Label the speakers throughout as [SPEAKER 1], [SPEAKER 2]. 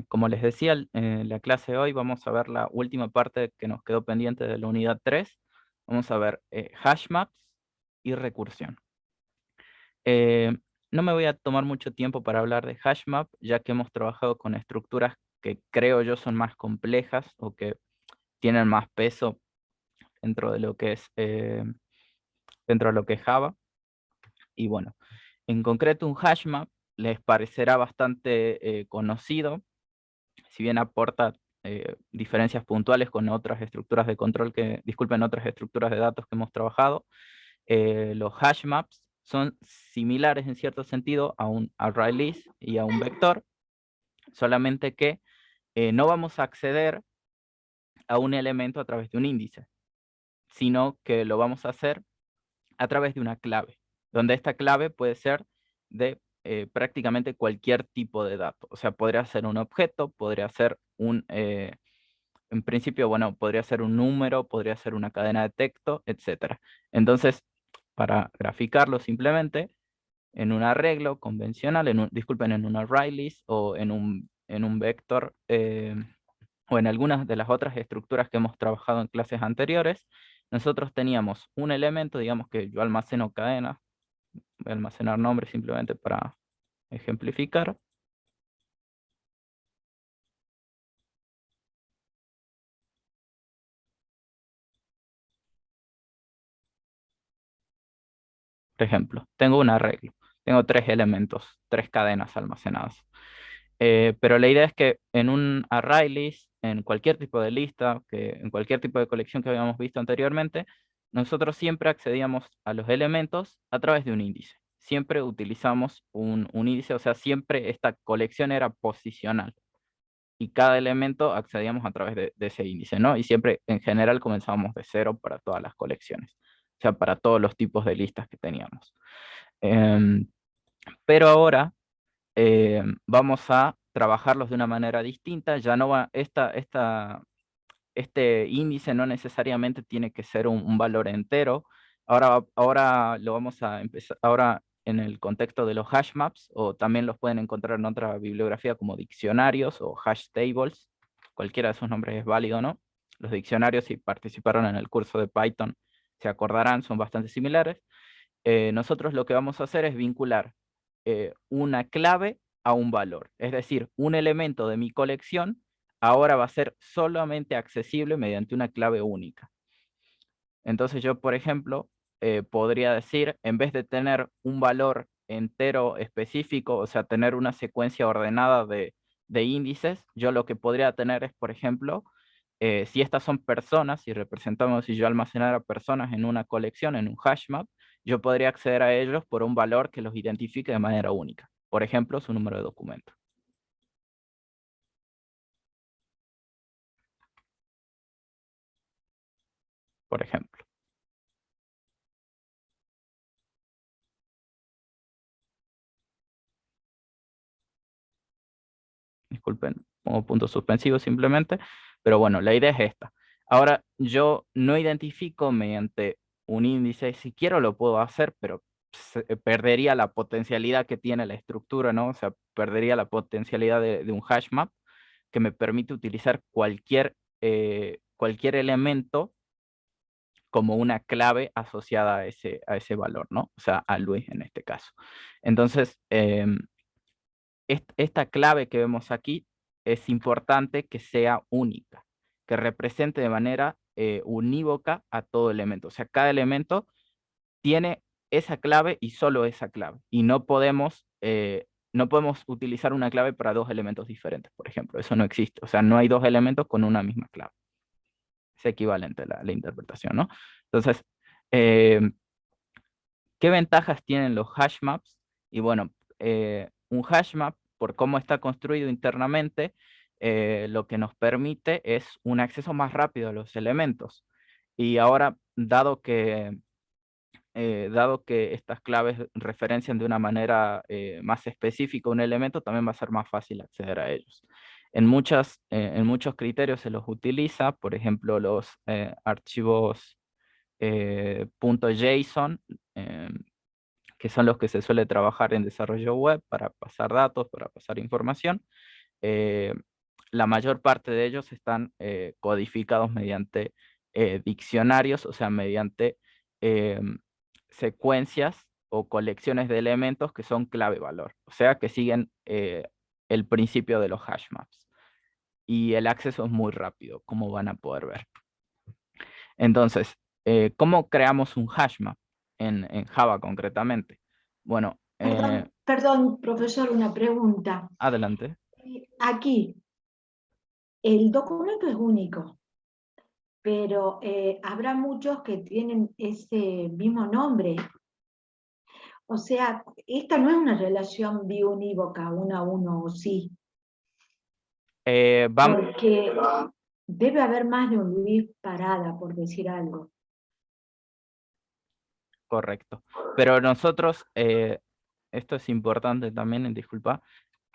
[SPEAKER 1] Como les decía, en la clase de hoy vamos a ver la última parte que nos quedó pendiente de la unidad 3. Vamos a ver hash maps y recursión. Eh, no me voy a tomar mucho tiempo para hablar de hash map, ya que hemos trabajado con estructuras que creo yo son más complejas o que tienen más peso dentro de lo que es, dentro de lo que es Java. Y bueno, en concreto un hash map les parecerá bastante conocido, si bien aporta diferencias puntuales con otras estructuras de control disculpen, otras estructuras de datos que hemos trabajado. Los hash maps son similares en cierto sentido a un ArrayList y a un vector, solamente que no vamos a acceder a un elemento a través de un índice, sino que lo vamos a hacer a través de una clave, donde esta clave puede ser de prácticamente cualquier tipo de dato. O sea, podría ser un objeto, podría ser en principio, bueno, podría ser un número, podría ser una cadena de texto, etcétera. Entonces, para graficarlo simplemente, en un arreglo convencional, disculpen, en un ArrayList o en un vector, o en algunas de las otras estructuras que hemos trabajado en clases anteriores, nosotros teníamos un elemento, digamos que yo almaceno cadenas, voy a almacenar nombres simplemente para ejemplificar. Por ejemplo, tengo un arreglo, tengo tres elementos, tres cadenas almacenadas. Pero la idea es que en un array list, en cualquier tipo de lista, en cualquier tipo de colección que habíamos visto anteriormente, nosotros siempre accedíamos a los elementos a través de un índice. Siempre utilizamos un índice, o sea, siempre esta colección era posicional. Y cada elemento accedíamos a través de ese índice, ¿no? Y siempre, en general, comenzábamos de cero para todas las colecciones. O sea, para todos los tipos de listas que teníamos. Em, pero ahora vamos a trabajarlos de una manera distinta. Ya no va, este índice no necesariamente tiene que ser un valor entero. Ahora lo vamos a empezar, ahora en el contexto de los hash maps, o también los pueden encontrar en otra bibliografía como diccionarios o hash tables. Cualquiera de esos nombres es válido, ¿no? Los diccionarios, si participaron en el curso de Python, se acordarán, son bastante similares. Nosotros lo que vamos a hacer es vincular una clave a un valor. Es decir, un elemento de mi colección ahora va a ser solamente accesible mediante una clave única. Entonces yo, por ejemplo, podría decir, en vez de tener un valor entero específico, o sea, tener una secuencia ordenada de índices, yo lo que podría tener es, por ejemplo, si estas son personas, si yo almacenara personas en una colección, en un hash map, yo podría acceder a ellos por un valor que los identifique de manera única. Por ejemplo, su número de documento. Por ejemplo. Disculpen, pongo puntos suspensivos simplemente, pero bueno, la idea es esta. Ahora, yo no identifico mediante un índice, si quiero lo puedo hacer, pero perdería la potencialidad que tiene la estructura, ¿no? O sea, perdería la potencialidad de un hash map que me permite utilizar cualquier elemento como una clave asociada a ese valor, ¿no? O sea, a Luis en este caso. Entonces, esta clave que vemos aquí es importante que sea única, que represente de manera unívoca a todo elemento. O sea, cada elemento tiene esa clave y solo esa clave. Y no podemos utilizar una clave para dos elementos diferentes, por ejemplo. Eso no existe. O sea, no hay dos elementos con una misma clave. Es equivalente la interpretación, ¿no? Entonces, eh, ¿qué ventajas tienen los hash maps? Y bueno, un hash map, por cómo está construido internamente, lo que nos permite es un acceso más rápido a los elementos. Y ahora, dado que estas claves referencian de una manera más específica un elemento, también va a ser más fácil acceder a ellos. En muchos criterios se los utiliza, por ejemplo, los archivos .json, que son los que se suele trabajar en desarrollo web para pasar datos, para pasar información. la mayor parte de ellos están codificados mediante diccionarios, o sea, mediante secuencias o colecciones de elementos que son clave-valor, o sea, que siguen el principio de los hash maps. Y el acceso es muy rápido, como van a poder ver. Entonces, ¿cómo creamos un hash map en Java concretamente? Bueno,
[SPEAKER 2] Perdón, profesor, una pregunta.
[SPEAKER 1] adelante.
[SPEAKER 2] Aquí, el documento es único, pero habrá muchos que tienen ese mismo nombre. O sea, esta no es una relación biunívoca, uno a uno, o sí,
[SPEAKER 1] Vamos,
[SPEAKER 2] porque debe haber más de un Luis Parada, por decir algo.
[SPEAKER 1] correcto. Pero nosotros, esto es importante también, disculpa,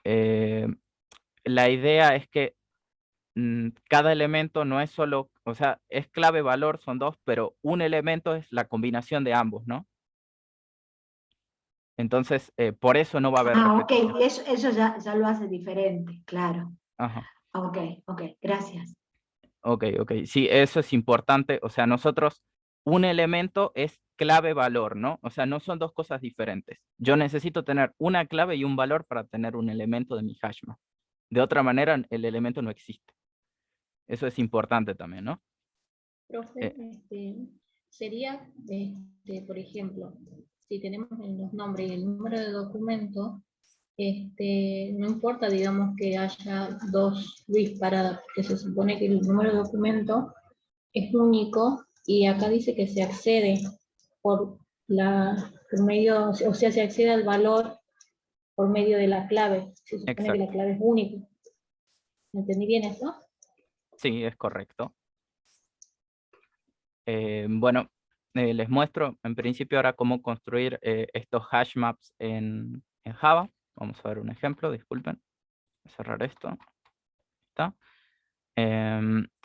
[SPEAKER 1] eh, la idea es que cada elemento no es solo, o sea, es clave valor, son dos, pero un elemento es la combinación de ambos, ¿no? Entonces, por eso no va a haber
[SPEAKER 2] Ah, ok,
[SPEAKER 1] repetición.
[SPEAKER 2] eso ya lo hace diferente, claro.
[SPEAKER 1] Ajá.
[SPEAKER 2] Ok, ok, gracias.
[SPEAKER 1] Ok, ok. Sí, eso es importante. O sea, nosotros, un elemento es clave valor, ¿no? O sea, no son dos cosas diferentes. Yo necesito tener una clave y un valor para tener un elemento de mi hashmap. De otra manera, el elemento no existe. Eso es importante también, ¿no?
[SPEAKER 3] Profe,
[SPEAKER 1] Eh,
[SPEAKER 3] sería, por ejemplo, si tenemos los nombres y el número de documento, no importa, digamos, que haya dos Luis Parada, porque se supone que el número de documento es único y acá dice que se accede por medio, o sea, se accede al valor por medio de la clave. Se supone que la
[SPEAKER 1] exacto.
[SPEAKER 3] clave es única. ¿Entendí bien eso?
[SPEAKER 1] Sí, es correcto. Bueno, les muestro en principio ahora cómo construir estos hash maps en Java. Vamos a ver un ejemplo, disculpen. Voy a cerrar esto. ¿Está?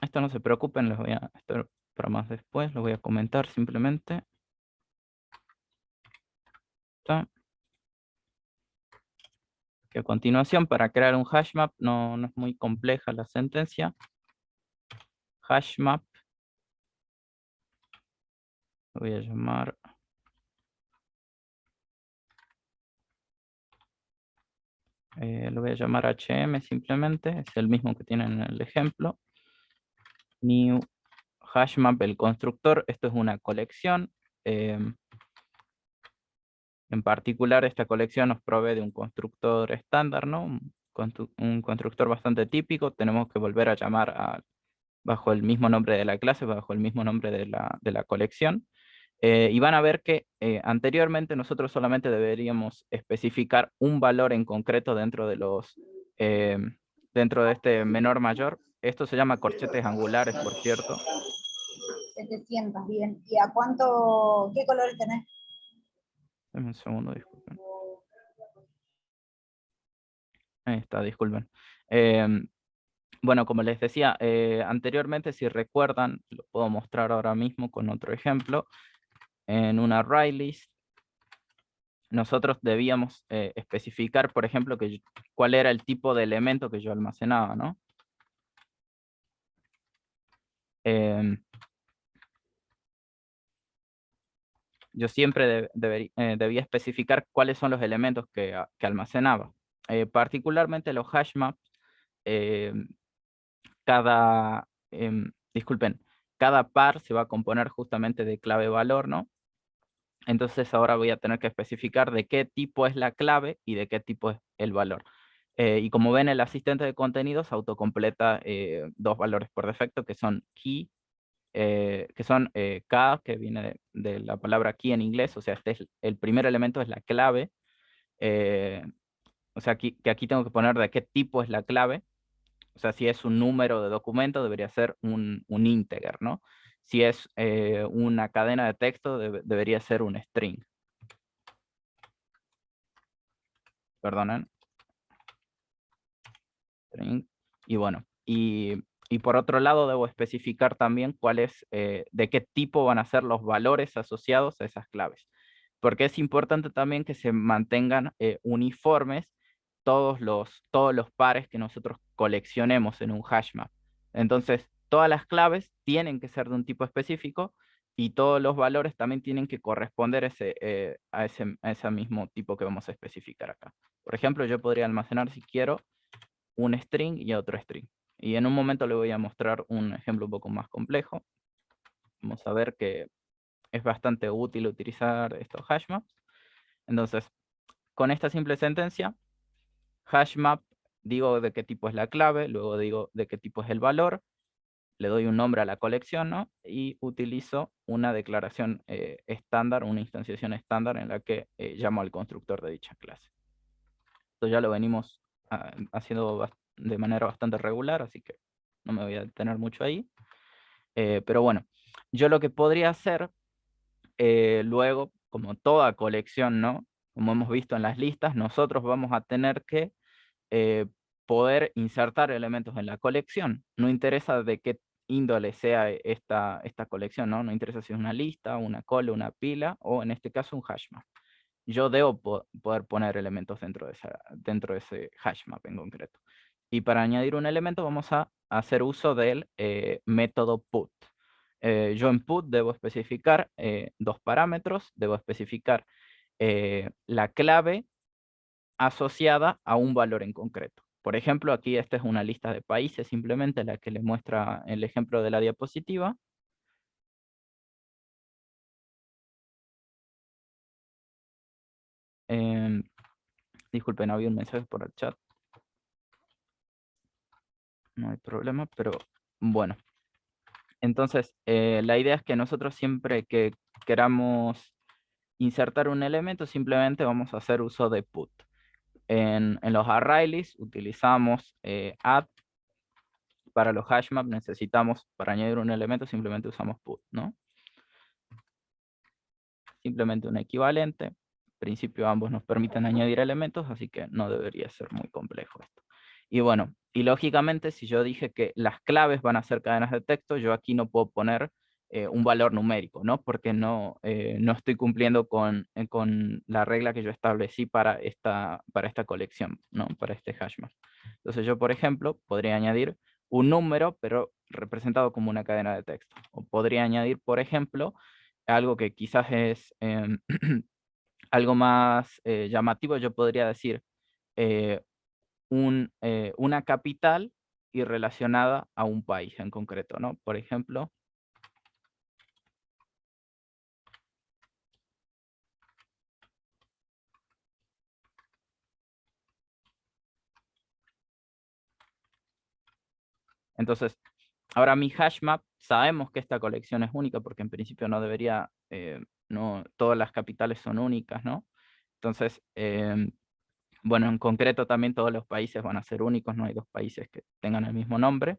[SPEAKER 1] Esto no se preocupen, les voy a, esto para más después, lo voy a comentar simplemente. ¿Está? Que a continuación, para crear un hash map, no es muy compleja la sentencia. Hash map, lo voy a llamar, HM simplemente, es el mismo que tienen en el ejemplo. New hash map, el constructor, esto es una colección. En particular, esta colección nos provee de un constructor estándar, ¿no? Un constructor bastante típico. Tenemos que volver a llamar bajo el mismo nombre de la clase, bajo el mismo nombre de la colección. Y van a ver que anteriormente nosotros solamente deberíamos especificar un valor en concreto eh, dentro de este menor mayor. Esto se llama corchetes angulares, por cierto.
[SPEAKER 4] 700, bien. ¿Y a cuánto, qué colores tenés?
[SPEAKER 1] Dame un segundo, disculpen. Ahí está, disculpen. Bueno, como les decía anteriormente, si recuerdan, lo puedo mostrar ahora mismo con otro ejemplo. En una array list, nosotros debíamos especificar, por ejemplo, cuál era el tipo de elemento que yo almacenaba, ¿no? Yo siempre debía especificar cuáles son los elementos que almacenaba. Particularmente los hash maps, disculpen, cada par se va a componer justamente de clave valor, ¿no? Entonces ahora voy a tener que especificar de qué tipo es la clave y de qué tipo es el valor. Y como ven, el asistente de contenidos autocompleta dos valores por defecto, que son key, que son K, que viene de la palabra key en inglés, o sea, el primer elemento es la clave, eh, o sea, que aquí tengo que poner de qué tipo es la clave, o sea, si es un número de documento, debería ser un integer, ¿no? Si es una cadena de texto, debería ser un string. Perdonen. String. Y bueno, y por otro lado debo especificar también de qué tipo van a ser los valores asociados a esas claves. Porque es importante también que se mantengan uniformes todos los pares que nosotros coleccionemos en un hash map. Entonces, todas las claves tienen que ser de un tipo específico y todos los valores también tienen que corresponder a ese mismo tipo que vamos a especificar acá. Por ejemplo, yo podría almacenar, si quiero, un string y otro string. Y en un momento le voy a mostrar un ejemplo un poco más complejo. Vamos a ver que es bastante útil utilizar estos hash maps. Entonces, con esta simple sentencia, hash map, digo de qué tipo es la clave, luego digo de qué tipo es el valor, le doy un nombre a la colección, ¿no? Y utilizo una declaración estándar, una instanciación estándar en la que llamo al constructor de dicha clase. Esto ya lo venimos haciendo de manera bastante regular, así que no me voy a detener mucho ahí. Pero bueno, yo lo que podría hacer luego, como toda colección, ¿no? Como hemos visto en las listas, nosotros vamos a tener que poder insertar elementos en la colección. No interesa de qué índole sea esta colección, ¿no? No interesa si es una lista, una cola, una pila, o en este caso un hash map. Yo debo poder poner elementos dentro de ese hash map en concreto. Y para añadir un elemento vamos a hacer uso del método put. Yo en put debo especificar dos parámetros. Debo especificar la clave asociada a un valor en concreto. Por ejemplo, aquí esta es una lista de países, simplemente la que les muestra el ejemplo de la diapositiva. Disculpen, había un mensaje por el chat. No hay problema, pero bueno. Entonces, la idea es que nosotros siempre que queramos insertar un elemento, simplemente vamos a hacer uso de put. En los array lists utilizamos add. Para los hash maps necesitamos, para añadir un elemento, simplemente usamos put, ¿no? Simplemente un equivalente. En principio ambos nos permiten añadir elementos, así que no debería ser muy complejo esto. Y bueno, y lógicamente si yo dije que las claves van a ser cadenas de texto, yo aquí no puedo poner un valor numérico, ¿no? Porque no estoy cumpliendo con la regla que yo establecí para esta colección, ¿no? Para este hash map. Entonces yo, por ejemplo, podría añadir un número, pero representado como una cadena de texto. O podría añadir, por ejemplo, algo que quizás es algo más llamativo, yo podría decir eh, una capital y relacionada a un país en concreto, ¿no? Por ejemplo, entonces, ahora mi hash map, sabemos que esta colección es única porque en principio no debería, no todas las capitales son únicas, ¿no? Entonces, bueno, en concreto también todos los países van a ser únicos, no hay dos países que tengan el mismo nombre.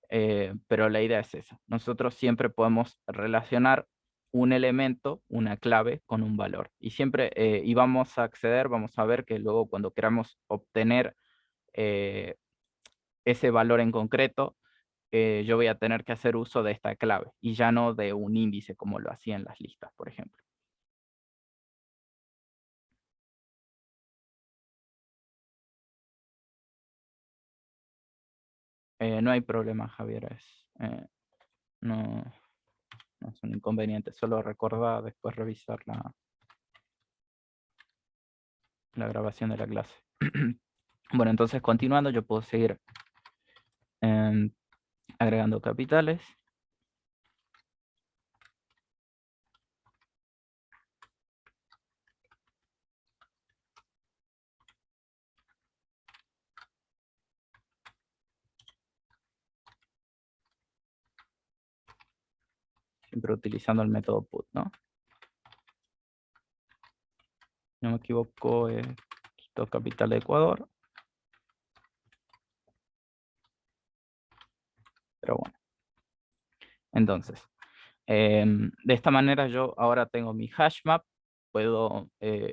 [SPEAKER 1] Pero la idea es esa. Nosotros siempre podemos relacionar un elemento, una clave, con un valor. Y siempre, y vamos a acceder, vamos a ver que luego cuando queramos obtener ese valor en concreto, yo voy a tener que hacer uso de esta clave y ya no de un índice como lo hacía en las listas, por ejemplo. No hay problema, Javier. No, no es un inconveniente. Solo recordar después revisar la grabación de la clase. Bueno, entonces continuando, yo puedo seguir agregando capitales. Siempre utilizando el método put, ¿no? No me equivoco, Quito capital de Ecuador. Pero bueno. Entonces, de esta manera yo ahora tengo mi hash map. Puedo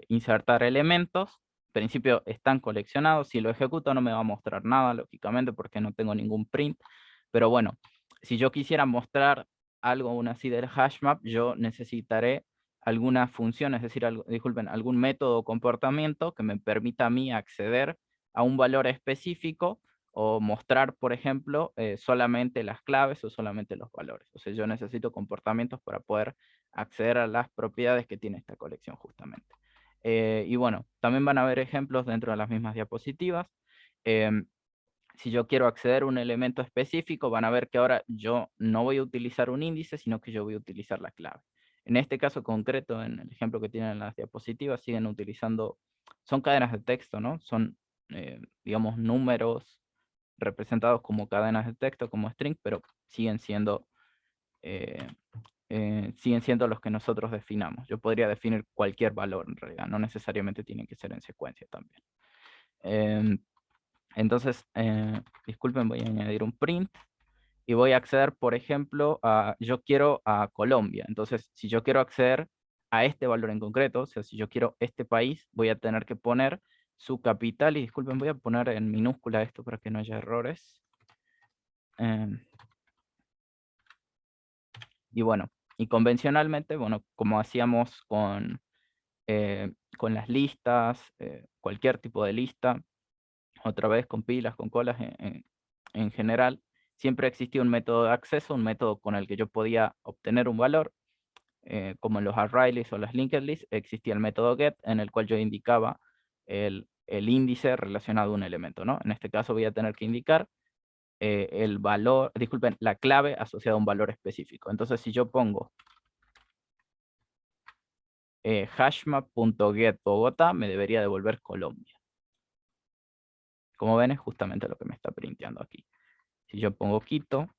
[SPEAKER 1] insertar elementos. En principio están coleccionados. Si lo ejecuto no me va a mostrar nada, lógicamente, porque no tengo ningún print. Pero bueno, si yo quisiera mostrar algo aún así del hash map, yo necesitaré alguna función, es decir, disculpen, algún método o comportamiento que me permita a mí acceder a un valor específico o mostrar, por ejemplo, solamente las claves o solamente los valores. O sea, yo necesito comportamientos para poder acceder a las propiedades que tiene esta colección justamente. Y bueno, también van a haber ejemplos dentro de las mismas diapositivas. Si yo quiero acceder a un elemento específico, van a ver que ahora yo no voy a utilizar un índice, sino que yo voy a utilizar la clave. En este caso concreto, en el ejemplo que tienen en las diapositivas, siguen utilizando, son cadenas de texto, ¿no? Son, digamos, números representados como cadenas de texto, como string, pero siguen siendo los que nosotros definamos. Yo podría definir cualquier valor en realidad, no necesariamente tienen que ser en secuencia también. Entonces, disculpen, voy a añadir un print y voy a acceder, por ejemplo, yo quiero a Colombia. Entonces, si yo quiero acceder a este valor en concreto, o sea, si yo quiero este país, voy a tener que poner su capital, y disculpen, voy a poner en minúscula esto para que no haya errores. Y bueno, y convencionalmente, bueno, como hacíamos con las listas, cualquier tipo de lista, otra vez con pilas, con colas en general, siempre existía un método de acceso, un método con el que yo podía obtener un valor, como en los array o las linked lists, existía el método get, en el cual yo indicaba el índice relacionado a un elemento, ¿no? En este caso voy a tener que indicar el valor, disculpen, la clave asociada a un valor específico. Entonces, si yo pongo hashmap.get Bogotá, me debería devolver Colombia. Como ven, es justamente lo que me está printeando aquí. Si yo pongo Quito,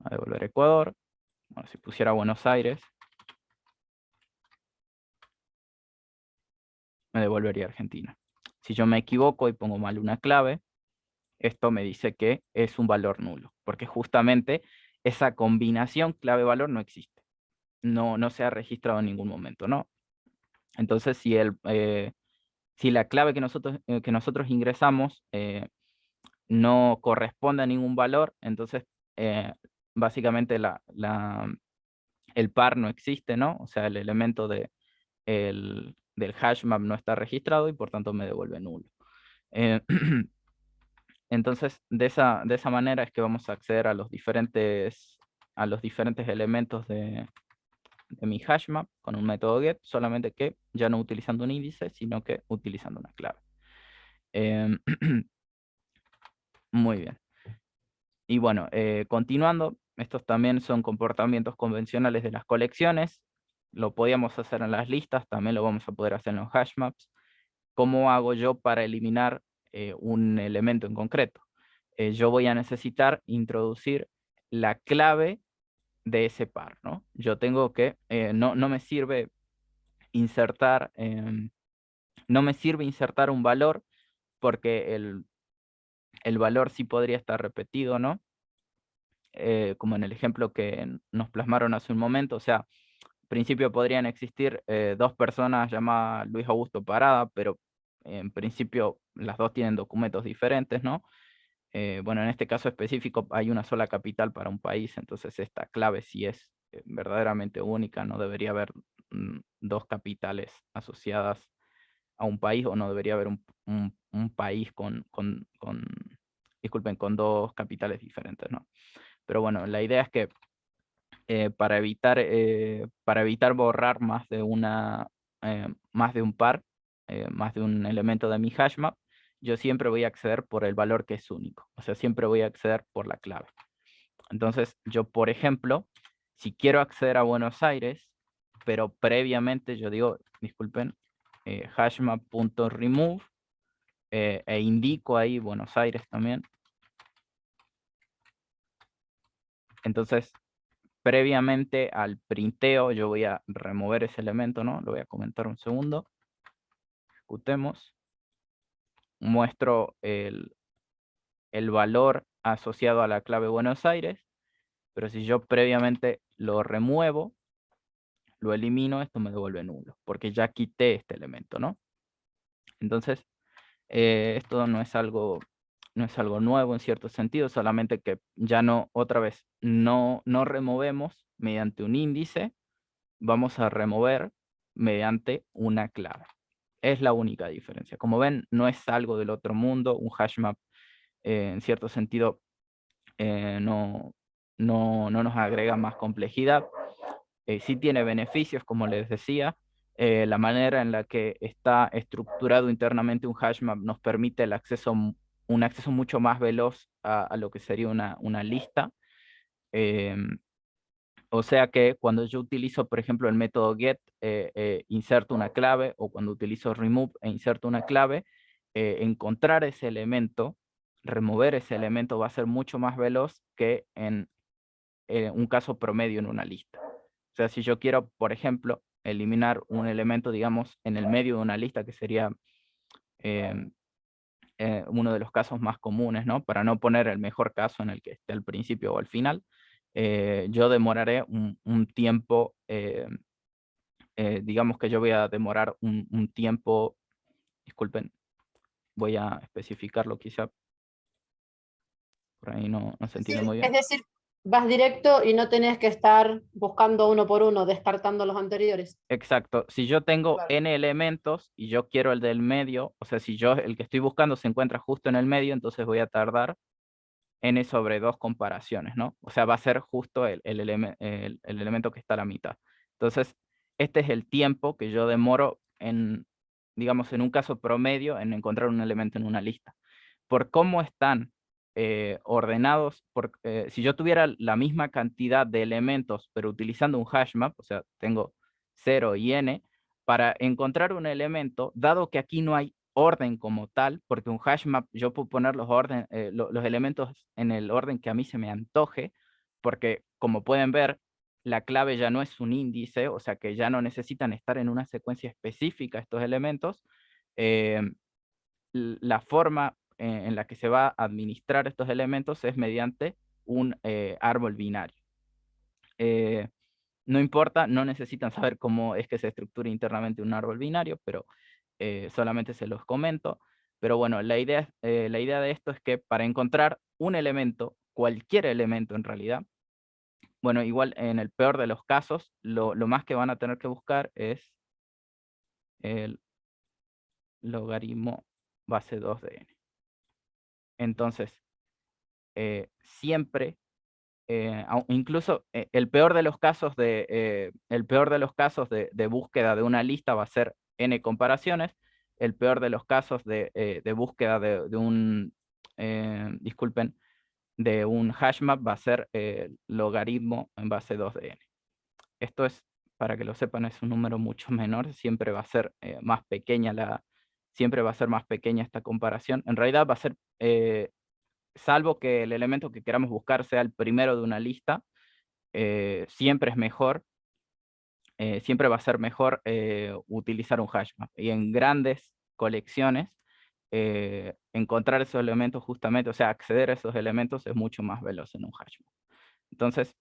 [SPEAKER 1] va a devolver Ecuador. Bueno, si pusiera Buenos Aires, me devolvería Argentina. Si yo me equivoco y pongo mal una clave, esto me dice que es un valor nulo, porque justamente esa combinación clave-valor no existe. No se ha registrado en ningún momento, ¿no? Entonces, si la clave que nosotros ingresamos no corresponde a ningún valor, entonces básicamente el par no existe, ¿no? O sea, el elemento del hash map no está registrado y por tanto me devuelve nulo. Entonces, de esa manera es que vamos a acceder a los diferentes elementos de mi hash map con un método get, solamente que ya no utilizando un índice, sino que utilizando una clave. Muy bien. Y bueno, continuando, estos también son comportamientos convencionales de las colecciones. Lo podíamos hacer en las listas, también lo vamos a poder hacer en los hash maps. ¿Cómo hago yo para eliminar un elemento en concreto? Yo voy a necesitar introducir la clave de ese par, ¿no? Yo tengo que, no me sirve insertar, no me sirve insertar un valor porque el valor sí podría estar repetido, ¿no? Como en el ejemplo que nos plasmaron hace un momento, o sea, en principio podrían existir dos personas llamadas Luis Augusto Parada, pero en principio las dos tienen documentos diferentes, ¿no? Bueno, en este caso específico hay una sola capital para un país, entonces esta clave sí es verdaderamente única, no debería haber dos capitales asociadas a un país, o no debería haber un país disculpen, con dos capitales diferentes, ¿no? Pero bueno, la idea es que para evitar borrar más de un par, más de un elemento de mi hashmap, yo siempre voy a acceder por el valor que es único. O sea, siempre voy a acceder por la clave. Entonces, yo, por ejemplo, si quiero acceder a Buenos Aires, pero previamente yo digo, disculpen, hashmap.remove, e indico ahí Buenos Aires también. Entonces, previamente al printeo, yo voy a remover ese elemento, ¿no? Lo voy a comentar un segundo. Ejecutemos. Muestro el valor asociado a la clave Buenos Aires, pero si yo previamente lo remuevo, lo elimino, esto me devuelve nulo, porque ya quité este elemento, ¿no? Entonces, esto no es algo nuevo en cierto sentido, solamente que ya no, otra vez, no removemos mediante un índice, vamos a remover mediante una clave. Es la única diferencia. Como ven, no es algo del otro mundo. Un hash map, en cierto sentido, no nos agrega más complejidad. Sí tiene beneficios, como les decía. La manera en la que está estructurado internamente un hash map nos permite el acceso, un acceso mucho más veloz a lo que sería una lista. O sea que cuando yo utilizo, por ejemplo, el método get, inserto una clave, o cuando utilizo remove e inserto una clave, encontrar ese elemento, remover ese elemento va a ser mucho más veloz que en un caso promedio en una lista. O sea, si yo quiero, por ejemplo, eliminar un elemento, digamos, en el medio de una lista, que sería uno de los casos más comunes, ¿no? Para no poner el mejor caso en el que esté al principio o al final, yo demoraré un tiempo, digamos que yo voy a demorar un tiempo, disculpen, voy a especificarlo quizá, por ahí no se entiende muy bien.
[SPEAKER 5] Es decir, vas directo y no tenés que estar buscando uno por uno, descartando los anteriores.
[SPEAKER 1] Exacto, si yo tengo
[SPEAKER 5] Claro.
[SPEAKER 1] n elementos y yo quiero el del medio, o sea, si yo el que estoy buscando se encuentra justo en el medio, entonces voy a tardar n sobre 2 comparaciones, ¿no? O sea, va a ser justo el elemento que está a la mitad. Entonces, este es el tiempo que yo demoro en, digamos, en un caso promedio, en encontrar un elemento en una lista. Por cómo están ordenados, si yo tuviera la misma cantidad de elementos, pero utilizando un hash map, o sea, tengo 0 y n, para encontrar un elemento, dado que aquí no hay orden como tal, porque un hash map yo puedo poner los elementos en el orden que a mí se me antoje, porque como pueden ver, la clave ya no es un índice, o sea que ya no necesitan estar en una secuencia específica estos elementos. La forma en la que se va a administrar estos elementos es mediante un árbol binario. No importa, no necesitan saber cómo es que se estructura internamente un árbol binario, pero solamente se los comento. Pero bueno, la idea de esto es que para encontrar un elemento, cualquier elemento en realidad, bueno, igual en el peor de los casos, lo más que van a tener que buscar es el logaritmo base 2 de n. Entonces, siempre, incluso el peor de los casos de búsqueda de una lista va a ser n comparaciones. El peor de los casos de búsqueda de un, disculpen, de un hash map va a ser logaritmo en base 2 de n. Esto es, para que lo sepan, es un número mucho menor, siempre va a ser más pequeña siempre va a ser más pequeña esta comparación. En realidad va a ser, salvo que el elemento que queramos buscar sea el primero de una lista, siempre es mejor, siempre va a ser mejor utilizar un hash map. Y en grandes colecciones, encontrar esos elementos justamente, o sea, acceder a esos elementos es mucho más veloz en un hash map. Entonces,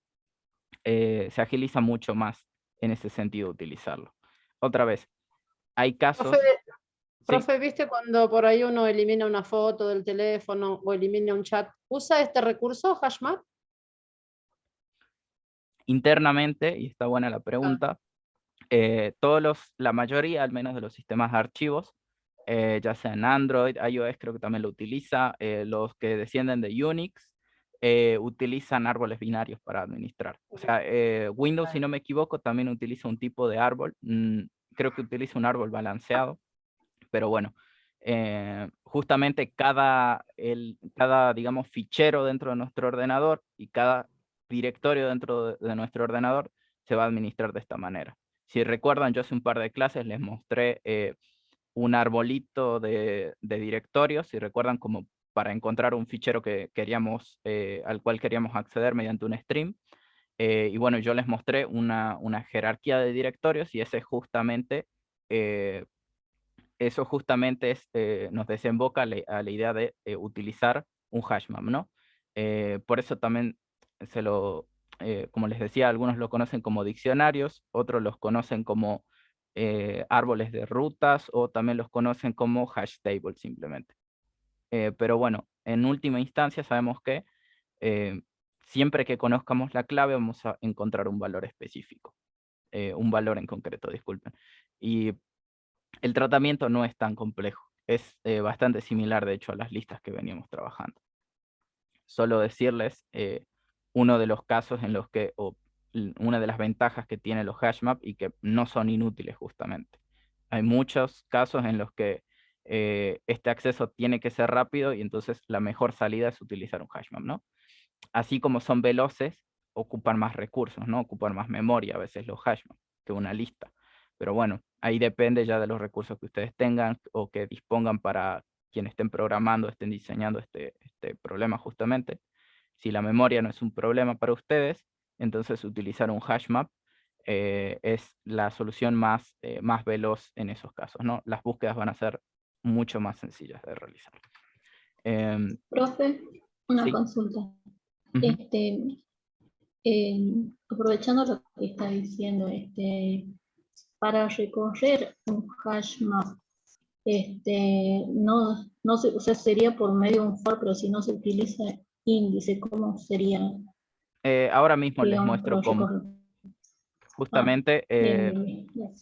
[SPEAKER 1] se agiliza mucho más en ese sentido utilizarlo. Otra vez, hay casos...
[SPEAKER 5] Profe, ¿viste cuando por ahí uno elimina una foto del teléfono o elimina un chat? ¿Usa este recurso, HashMap?
[SPEAKER 1] Internamente, y está buena la pregunta, la mayoría al menos de los sistemas de archivos, ya sea en Android, iOS creo que también lo utiliza, los que descienden de Unix, utilizan árboles binarios para administrar. O sea, Windows, si no me equivoco, también utiliza un tipo de árbol, creo que utiliza un árbol balanceado, pero bueno, justamente cada, digamos, fichero dentro de nuestro ordenador y cada directorio dentro de nuestro ordenador se va a administrar de esta manera. Si recuerdan, yo hace un par de clases les mostré un arbolito de directorios, si recuerdan, como para encontrar un fichero que queríamos, al cual queríamos acceder mediante un stream. Y bueno, yo les mostré una jerarquía de directorios y ese justamente eso justamente nos desemboca a la idea de utilizar un hashmap, ¿no? Por eso también como les decía, algunos lo conocen como diccionarios, otros los conocen como árboles de rutas, o también los conocen como hash table simplemente. Pero bueno, en última instancia sabemos que siempre que conozcamos la clave vamos a encontrar un valor específico, un valor en concreto, disculpen. Y el tratamiento no es tan complejo. Es bastante similar, de hecho, a las listas que veníamos trabajando. Solo decirles uno de los casos en los que, o una de las ventajas que tienen los hashmap y que no son inútiles justamente. Hay muchos casos en los que este acceso tiene que ser rápido y entonces la mejor salida es utilizar un hashmap, ¿no? Así como son veloces, ocupan más recursos, ¿no? Ocupan más memoria a veces los hashmap que una lista. Pero bueno, ahí depende ya de los recursos que ustedes tengan o que dispongan para quienes estén programando, estén diseñando este problema justamente. Si la memoria no es un problema para ustedes, entonces utilizar un hashmap es la solución más veloz en esos casos, ¿no? Las búsquedas van a ser mucho más sencillas de realizar.
[SPEAKER 3] Profe, una
[SPEAKER 1] Sí.
[SPEAKER 3] consulta.
[SPEAKER 1] Ujú.
[SPEAKER 3] Aprovechando lo que está diciendo, para recorrer un hash map, no se, o sea, sería por medio de un for, pero si no se utiliza índice, ¿cómo sería,
[SPEAKER 1] Ahora mismo les
[SPEAKER 3] digamos,
[SPEAKER 1] muestro
[SPEAKER 3] para
[SPEAKER 1] cómo.
[SPEAKER 3] recorrer? Ah,
[SPEAKER 1] Justamente,
[SPEAKER 3] bien, bien, bien.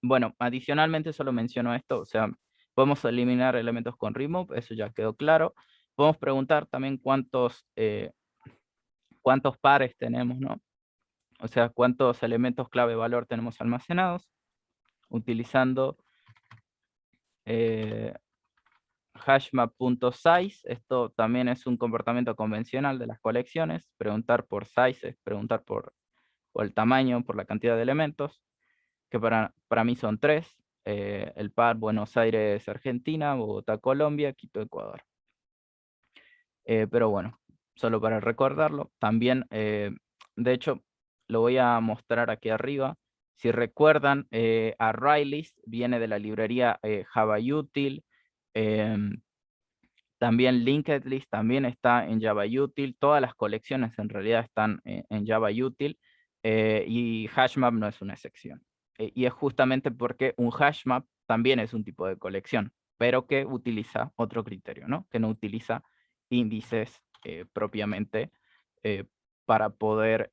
[SPEAKER 1] bueno, adicionalmente solo menciono esto, o sea, podemos eliminar elementos con remove, eso ya quedó claro. Podemos preguntar también cuántos pares tenemos, ¿no? O sea, cuántos elementos clave valor tenemos almacenados, utilizando hashmap.size. Esto también es un comportamiento convencional de las colecciones. Preguntar por size es preguntar por el tamaño, por la cantidad de elementos, que para mí son 3. El par Buenos Aires, Argentina, Bogotá, Colombia, Quito, Ecuador. Pero bueno, solo para recordarlo. También, de hecho, lo voy a mostrar aquí arriba. Si recuerdan, ArrayList viene de la librería JavaUtil. También Linked List también está en JavaUtil. Todas las colecciones en realidad están en JavaUtil. Y HashMap no es una excepción. Y es justamente porque un HashMap también es un tipo de colección, pero que utiliza otro criterio, ¿no? Que no utiliza índices propiamente para poder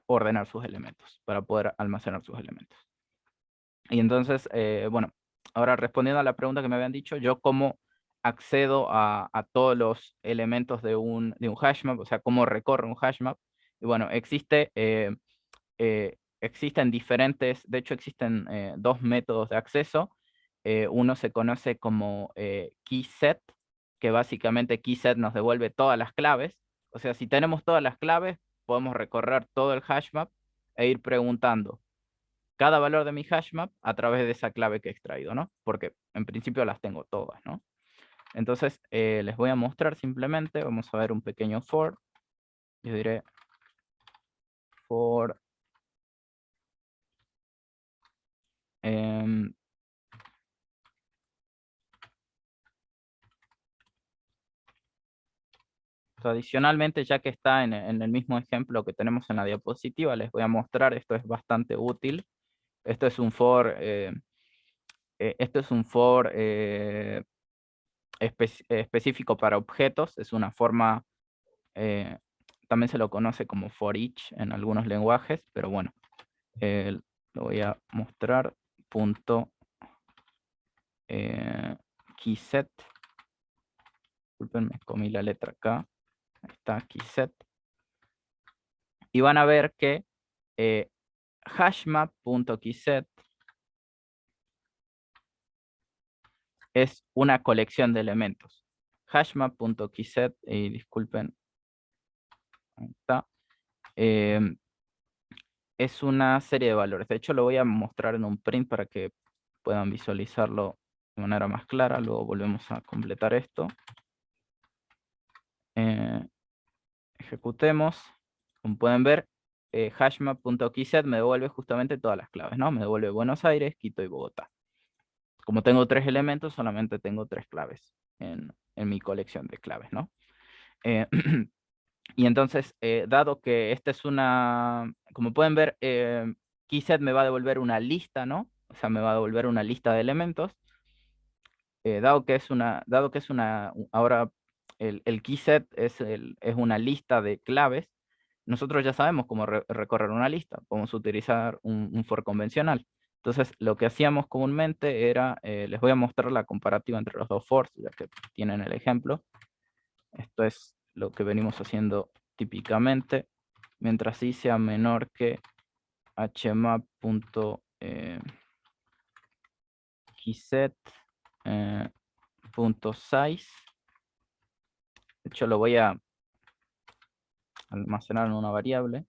[SPEAKER 1] ordenar sus elementos, para poder almacenar sus elementos. Y entonces, bueno, ahora respondiendo a la pregunta que me habían dicho, yo cómo accedo a todos los elementos de un hashmap, o sea, cómo recorre un hashmap. Y bueno, existen diferentes, de hecho existen 2 métodos de acceso. Uno se conoce como keyset, que básicamente keyset nos devuelve todas las claves. O sea, si tenemos todas las claves, podemos recorrer todo el hashmap e ir preguntando cada valor de mi hashmap a través de esa clave que he extraído, ¿no? Porque en principio las tengo todas, ¿no? Entonces, les voy a mostrar simplemente, vamos a ver un pequeño for. Yo diré for adicionalmente, ya que está en el mismo ejemplo que tenemos en la diapositiva, les voy a mostrar, esto es bastante útil. Esto es un for, específico para objetos, es una forma, también se lo conoce como for each en algunos lenguajes, pero bueno, lo voy a mostrar, punto keyset. Disculpen, me comí la letra acá. Ahí está, keyset. Y van a ver que hashmap.keyset es una colección de elementos. Hashmap.keyset, y disculpen, ahí está, es una serie de valores. De hecho, lo voy a mostrar en un print para que puedan visualizarlo de manera más clara. Luego volvemos a completar esto. Ejecutemos. Como pueden ver, hashmap.keyset me devuelve justamente todas las claves, ¿no? Me devuelve Buenos Aires, Quito y Bogotá. Como tengo 3 elementos, solamente tengo 3 claves en mi colección de claves, ¿no? Y entonces, dado que esta es una, como pueden ver, keyset me va a devolver una lista, ¿no? O sea, me va a devolver una lista de elementos. Dado que es una, ahora el keyset es una lista de claves, nosotros ya sabemos cómo recorrer una lista. Podemos utilizar un for convencional. Entonces, lo que hacíamos comúnmente era, les voy a mostrar la comparativa entre los dos fors, ya que tienen el ejemplo. Esto es lo que venimos haciendo típicamente, mientras i sea menor que hmap.keyset.size. De hecho, lo voy a almacenar en una variable.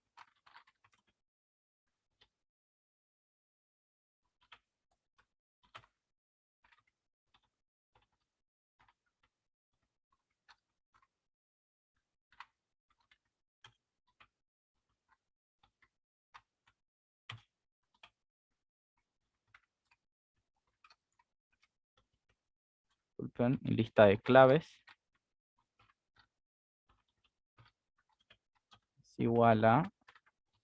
[SPEAKER 1] Disculpen, mi lista de claves es igual a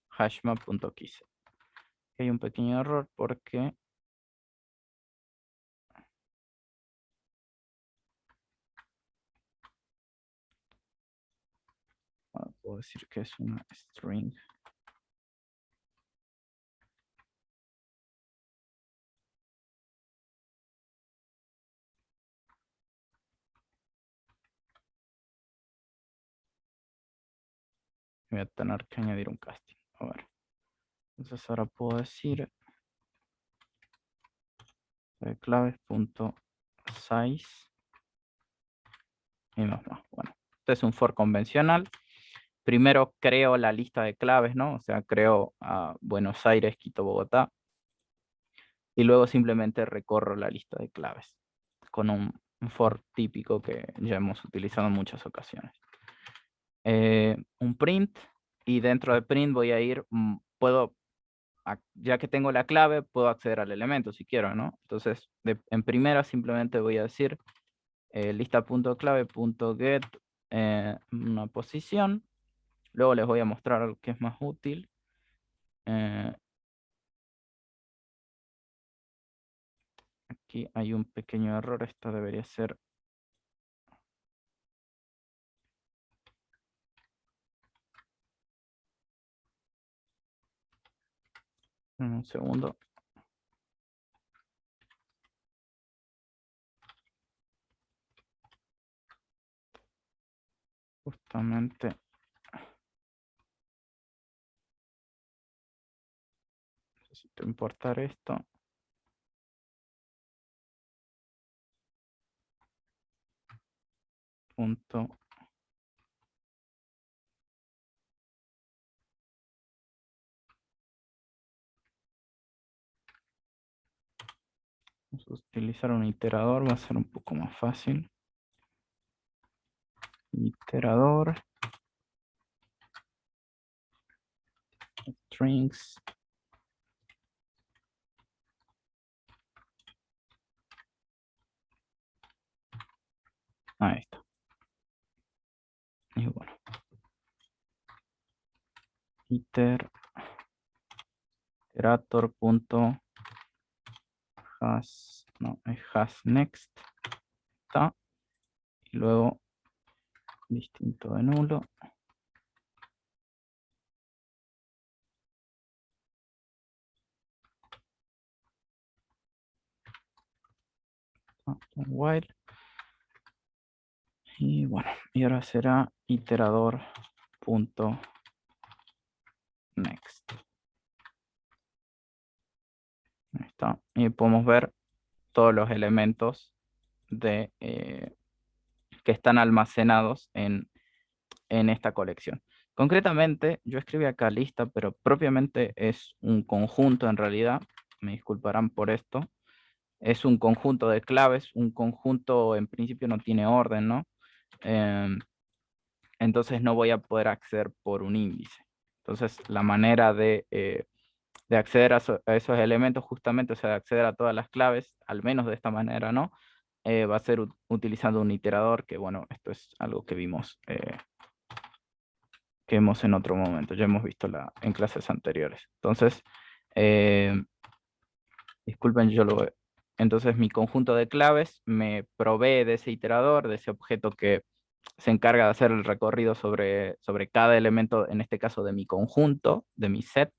[SPEAKER 1] hashmap.keyset. Hay un pequeño error porque puedo decir que es una string. Voy a tener que añadir un casting. A ver. Entonces ahora puedo decir claves.size y más. Bueno, este es un for convencional. Primero creo la lista de claves, ¿no? O sea, creo a Buenos Aires, Quito, Bogotá. Y luego simplemente recorro la lista de claves con un for típico que ya hemos utilizado en muchas ocasiones. Un print, y dentro de print voy a ir, ya que tengo la clave, puedo acceder al elemento si quiero, ¿no? Entonces, en primera simplemente voy a decir lista.clave.get una posición. Luego les voy a mostrar algo que es más útil. Aquí hay un pequeño error. Esto debería ser un segundo. Justamente necesito importar esto. Punto. Vamos a utilizar un iterador, va a ser un poco más fácil. Iterador. Strings. Ahí está. Y bueno. Iterator.has, no, es hasNext. Está. Y luego distinto de nulo. While. Y bueno, y ahora será iterador.next. Ahí está. Y podemos ver todos los elementos de, que están almacenados en esta colección. Concretamente, yo escribí acá lista, pero propiamente es un conjunto en realidad. Me disculparán por esto. Es un conjunto de claves. Un conjunto en principio no tiene orden, ¿no? Entonces no voy a poder acceder por un índice. Entonces la manera de acceder a esos elementos justamente, o sea, de acceder a todas las claves, al menos de esta manera, ¿no? Va a ser utilizando un iterador, que bueno, esto es algo que vimos en otro momento, ya hemos visto en clases anteriores. Entonces, disculpen, entonces mi conjunto de claves me provee de ese iterador, de ese objeto que se encarga de hacer el recorrido sobre cada elemento, en este caso de mi conjunto, de mi set.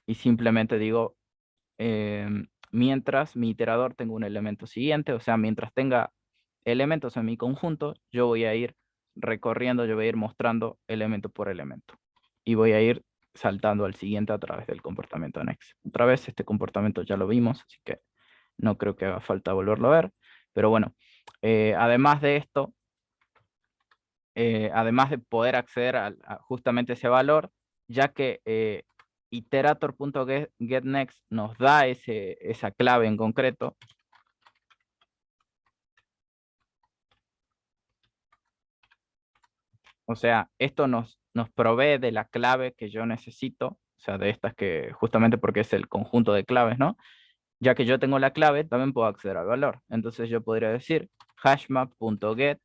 [SPEAKER 1] y simplemente digo, mientras mi iterador tenga un elemento siguiente, o sea, mientras tenga elementos en mi conjunto, yo voy a ir recorriendo, yo voy a ir mostrando elemento por elemento. Y voy a ir saltando al siguiente a través del comportamiento next. Otra vez, este comportamiento ya lo vimos, así que no creo que haga falta volverlo a ver. Pero bueno, además de esto, además de poder acceder a justamente ese valor, ya que iterator.getNext nos da esa clave en concreto. O sea, esto nos provee de la clave que yo necesito, o sea, de estas que justamente porque es el conjunto de claves, ¿no? Ya que yo tengo la clave, también puedo acceder al valor. Entonces yo podría decir hashmap.get,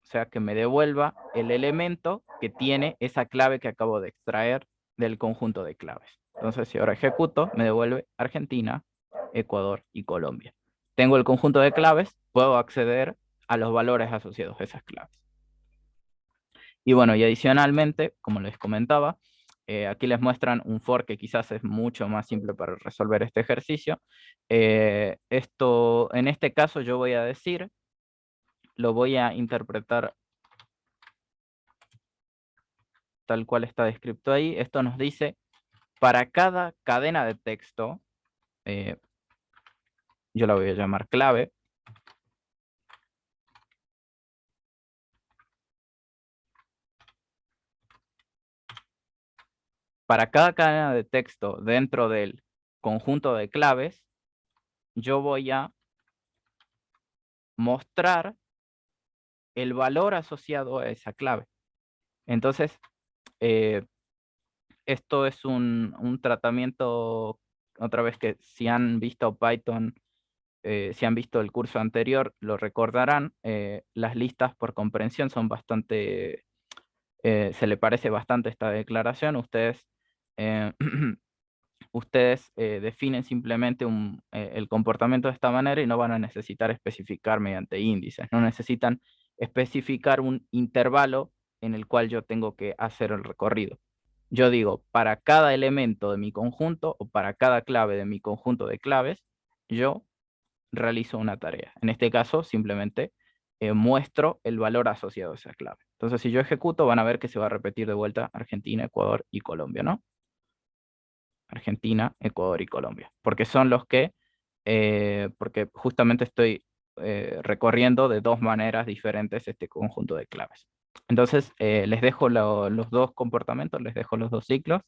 [SPEAKER 1] o sea, que me devuelva el elemento que tiene esa clave que acabo de extraer del conjunto de claves. Entonces, si ahora ejecuto, me devuelve Argentina, Ecuador y Colombia. Tengo el conjunto de claves, puedo acceder a los valores asociados a esas claves. Y bueno, y adicionalmente, como les comentaba, aquí les muestran un for que quizás es mucho más simple para resolver este ejercicio. En este caso yo voy a decir, lo voy a interpretar tal cual está descrito ahí. Esto nos dice, para cada cadena de texto, yo la voy a llamar clave, para cada cadena de texto dentro del conjunto de claves, yo voy a mostrar el valor asociado a esa clave. Entonces, esto es un tratamiento, otra vez que si han visto Python, si han visto el curso anterior, lo recordarán, las listas por comprensión son bastante, se le parece bastante esta declaración. Ustedes, definen simplemente el comportamiento de esta manera y no van a necesitar especificar mediante índices, no necesitan especificar un intervalo en el cual yo tengo que hacer el recorrido. Yo digo, para cada elemento de mi conjunto o para cada clave de mi conjunto de claves, yo realizo una tarea. En este caso, simplemente muestro el valor asociado a esa clave. Entonces, si yo ejecuto, van a ver que se va a repetir de vuelta Argentina, Ecuador y Colombia, ¿no? Argentina, Ecuador y Colombia. Porque son los que, porque justamente estoy recorriendo de dos maneras diferentes este conjunto de claves. Entonces, les dejo los dos comportamientos, les dejo los dos ciclos,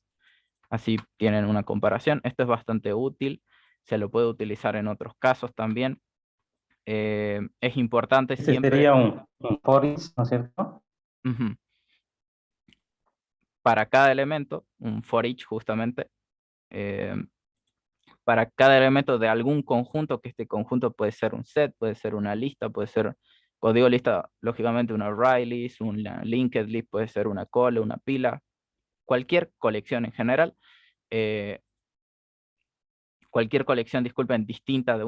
[SPEAKER 1] así tienen una comparación. Esto es bastante útil, se lo puede utilizar en otros casos también. Es importante
[SPEAKER 6] Ese
[SPEAKER 1] siempre...
[SPEAKER 6] sería un for each, ¿no es cierto?
[SPEAKER 1] Ujú. Para cada elemento, un for each justamente, para cada elemento de algún conjunto, que este conjunto puede ser un set, puede ser una lista, puede ser, cuando digo lista, lógicamente una array list, una linked list, puede ser una cole, una pila, cualquier colección en general, cualquier colección, disculpen, distinta de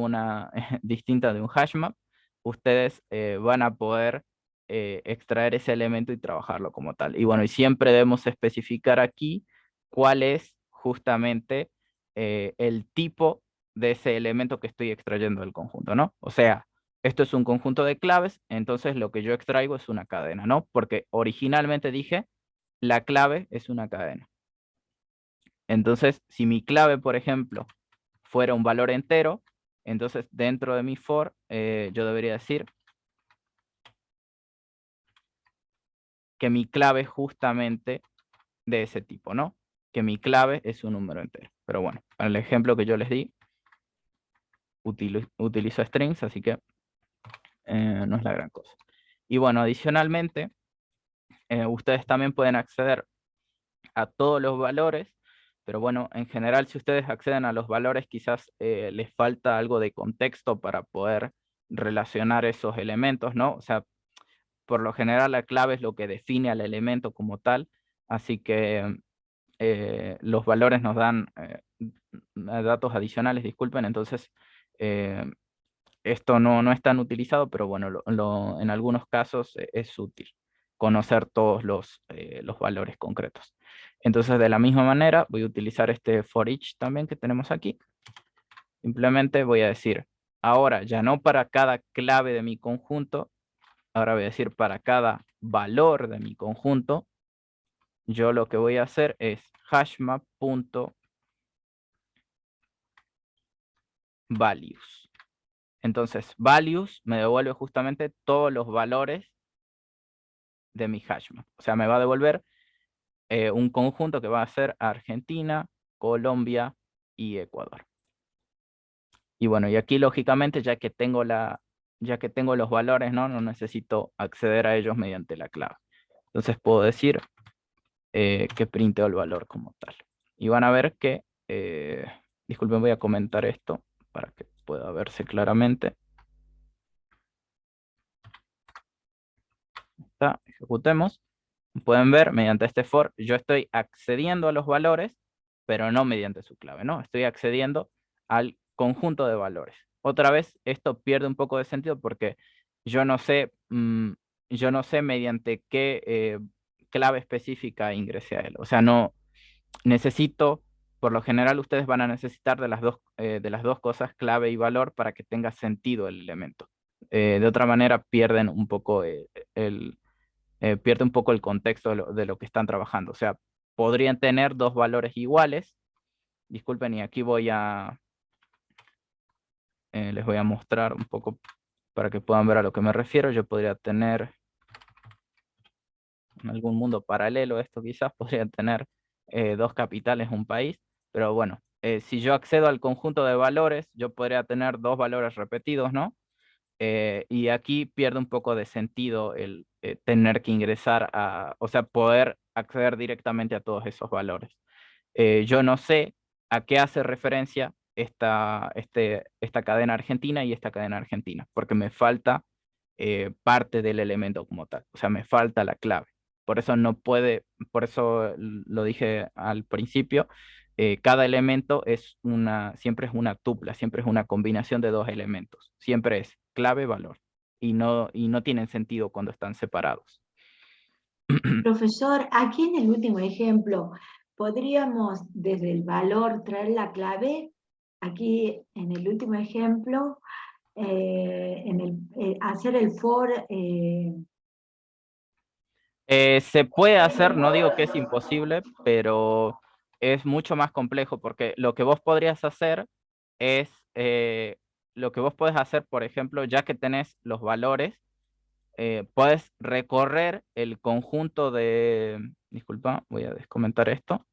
[SPEAKER 1] distinta de un hashmap, ustedes van a poder extraer ese elemento y trabajarlo como tal. Y bueno, y siempre debemos especificar aquí cuál es justamente el tipo de ese elemento que estoy extrayendo del conjunto, ¿no? O sea, esto es un conjunto de claves, entonces lo que yo extraigo es una cadena, ¿no? Porque originalmente dije, la clave es una cadena. Entonces, si mi clave, por ejemplo, fuera un valor entero, entonces dentro de mi for, yo debería decir que mi clave es justamente de ese tipo, ¿no? Que mi clave es un número entero. Pero bueno, para el ejemplo que yo les di, utilizo strings, así que no es la gran cosa. Y bueno, adicionalmente, ustedes también pueden acceder a todos los valores, pero bueno, en general, si ustedes acceden a los valores, quizás les falta algo de contexto para poder relacionar esos elementos, ¿no? O sea, por lo general la clave es lo que define al elemento como tal, así que los valores nos dan datos adicionales, disculpen, entonces esto no es tan utilizado, pero bueno, en algunos casos es útil. conocer todos los valores concretos. Entonces, de la misma manera, voy a utilizar este for each también que tenemos aquí. Simplemente voy a decir, ahora ya no para cada clave de mi conjunto, ahora voy a decir para cada valor de mi conjunto, yo lo que voy a hacer es hashmap.values. Entonces, values me devuelve justamente todos los valores de mi hashmap. O sea, me va a devolver un conjunto que va a ser Argentina, Colombia y Ecuador. Y bueno, y aquí lógicamente, ya que tengo los valores, ¿no? No necesito acceder a ellos mediante la clave. Entonces puedo decir que printeo el valor como tal. Y van a ver que, disculpen, voy a comentar esto para que pueda verse claramente. Está, ejecutemos. Pueden ver, mediante este for, yo estoy accediendo a los valores, pero no mediante su clave, ¿no? Estoy accediendo al conjunto de valores. Otra vez, esto pierde un poco de sentido porque yo no sé mediante qué clave específica ingresé a él. O sea, no necesito, por lo general ustedes van a necesitar de las dos cosas, clave y valor, para que tenga sentido el elemento. De otra manera, pierden un poco pierde un poco el contexto de lo que están trabajando. O sea, podrían tener dos valores iguales. Disculpen, y aquí les voy a mostrar un poco para que puedan ver a lo que me refiero. Yo podría tener, en algún mundo paralelo, esto quizás podría tener dos capitales, un país, pero bueno, si yo accedo al conjunto de valores, yo podría tener dos valores repetidos, ¿no? Y aquí pierde un poco de sentido el tener que ingresar o sea, poder acceder directamente a todos esos valores. Yo no sé a qué hace referencia esta cadena argentina y esta cadena argentina, porque me falta parte del elemento como tal, o sea, me falta la clave. Por eso por eso lo dije al principio, cada elemento siempre es una tupla, siempre es una combinación de dos elementos, siempre es clave-valor, y no tienen sentido cuando están separados.
[SPEAKER 2] Profesor, aquí en el último ejemplo, ¿podríamos desde el valor traer la clave? Aquí en el último ejemplo, hacer el for.
[SPEAKER 1] Se puede hacer, no digo que es imposible, pero es mucho más complejo, porque lo que vos podrías hacer es, lo que vos podés hacer, por ejemplo, ya que tenés los valores, puedes recorrer el conjunto disculpa, voy a descomentar esto.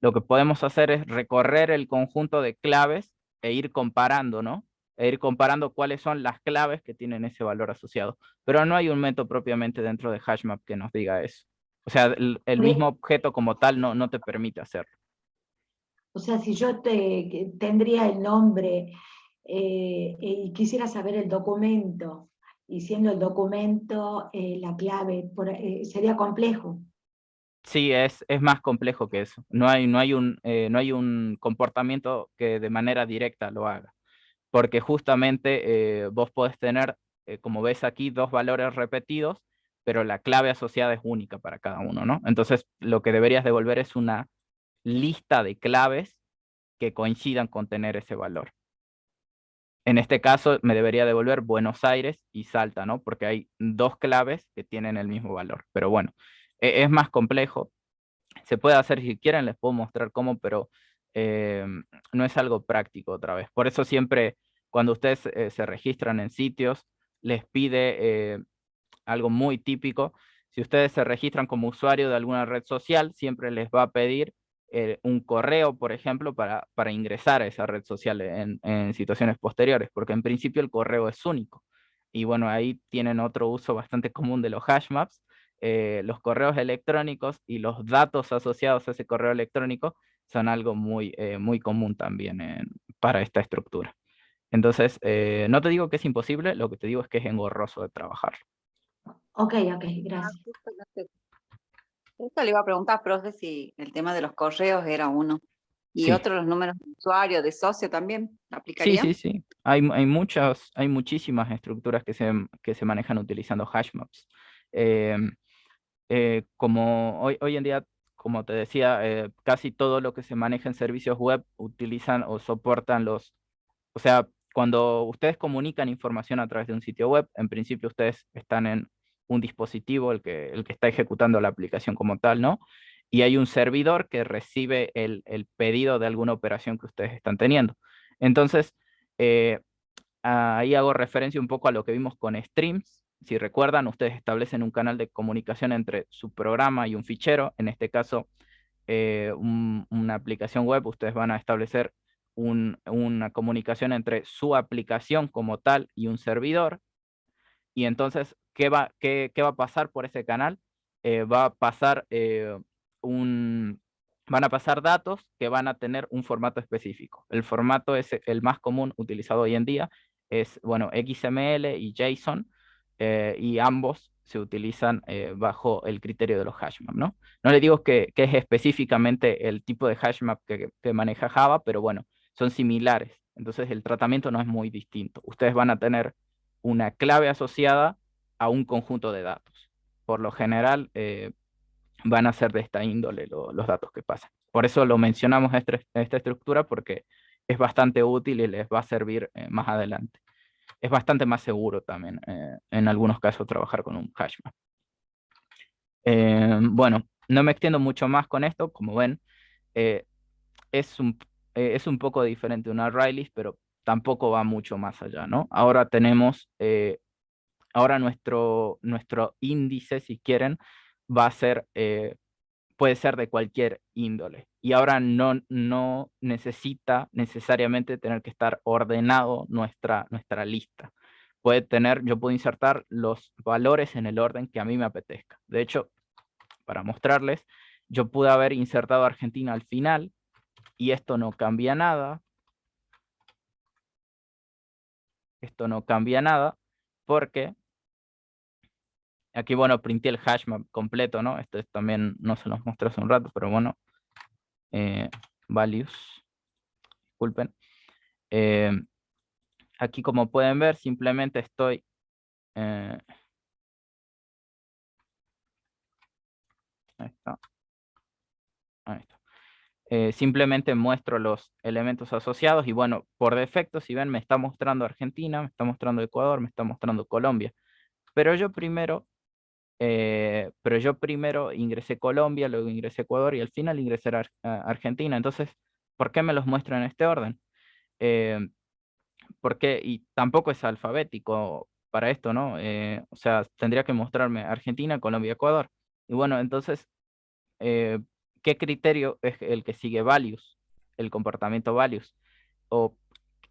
[SPEAKER 1] Lo que podemos hacer es recorrer el conjunto de claves e ir comparando, ¿no? E ir comparando cuáles son las claves que tienen ese valor asociado. Pero no hay un método propiamente dentro de HashMap que nos diga eso. O sea, el mismo objeto como tal no te permite hacerlo.
[SPEAKER 2] O sea, si yo tendría el nombre y quisiera saber el documento, y siendo el documento la clave, sería complejo.
[SPEAKER 1] Sí, es más complejo que eso. No hay un comportamiento que de manera directa lo haga. Porque justamente vos podés tener, como ves aquí, dos valores repetidos, pero la clave asociada es única para cada uno, ¿no? Entonces, lo que deberías devolver es una lista de claves que coincidan con tener ese valor. En este caso, me debería devolver Buenos Aires y Salta, ¿no? Porque hay dos claves que tienen el mismo valor. Pero bueno, es más complejo. Se puede hacer si quieren, les puedo mostrar cómo, pero no es algo práctico otra vez. Por eso siempre cuando ustedes se registran en sitios, les pide algo muy típico. Si ustedes se registran como usuario de alguna red social, siempre les va a pedir un correo, por ejemplo, para ingresar a esa red social en situaciones posteriores, porque en principio el correo es único. Y bueno, ahí tienen otro uso bastante común de los hashmaps. Los correos electrónicos y los datos asociados a ese correo electrónico son algo muy común también para esta estructura. Entonces, no te digo que es imposible, lo que te digo es que es engorroso de trabajar.
[SPEAKER 2] Ok, gracias.
[SPEAKER 7] Esto le iba a preguntar, profe, si el tema de los correos era uno. Y
[SPEAKER 1] Sí.
[SPEAKER 7] otro, los números de usuario, de socio también,
[SPEAKER 1] Sí,
[SPEAKER 7] ¿aplicaría?
[SPEAKER 1] sí. Hay muchísimas estructuras que se manejan utilizando hashmaps. Como hoy en día, como te decía, casi todo lo que se maneja en servicios web utilizan o soportan o sea, cuando ustedes comunican información a través de un sitio web, en principio ustedes están en un dispositivo, el que está ejecutando la aplicación como tal, ¿no? Y hay un servidor que recibe el pedido de alguna operación que ustedes están teniendo. Entonces, eh, ahí hago referencia un poco a lo que vimos con Streams. Si recuerdan, ustedes establecen un canal de comunicación entre su programa y un fichero. En este caso, una aplicación web, ustedes van a establecer una comunicación entre su aplicación como tal y un servidor. Y entonces, ¿qué va a pasar por ese canal? Va a pasar van a pasar datos que van a tener un formato específico. El formato es el más común utilizado hoy en día, es, bueno, XML y JSON, y ambos se utilizan bajo el criterio de los hashmap, ¿no? No le digo que es específicamente el tipo de hashmap que maneja Java, pero bueno, son similares. Entonces el tratamiento no es muy distinto. Ustedes van a tener una clave asociada a un conjunto de datos. Por lo general, van a ser de esta índole los datos que pasan. Por eso lo mencionamos esta estructura, porque es bastante útil y les va a servir más adelante. Es bastante más seguro también, en algunos casos, trabajar con un hashmap. Bueno, no me extiendo mucho más con esto. Como ven, eh, es un poco diferente de un ArrayList, pero tampoco va mucho más allá, ¿no? Ahora tenemos ahora nuestro índice, si quieren, va a ser, puede ser de cualquier índole. Y ahora no necesita necesariamente tener que estar ordenado nuestra lista. Yo puedo insertar los valores en el orden que a mí me apetezca. De hecho, para mostrarles, yo pude haber insertado Argentina al final y esto no cambia nada. Esto no cambia nada porque aquí, bueno, printé el hashmap completo, ¿no? Esto también no se los mostré hace un rato, pero bueno. Values, disculpen. Eh, Aquí, como pueden ver, simplemente estoy... ahí está. Ahí está. Simplemente muestro los elementos asociados y bueno, por defecto, si ven, me está mostrando Argentina, me está mostrando Ecuador, me está mostrando Colombia. Pero yo primero ingresé Colombia, luego ingresé Ecuador y al final ingresé a Argentina. Entonces, ¿por qué me los muestro en este orden? Porque, y tampoco es alfabético para esto, ¿no? O sea, tendría que mostrarme Argentina, Colombia, Ecuador. Y bueno, entonces, eh, ¿qué criterio es el que sigue values? El comportamiento values. ¿O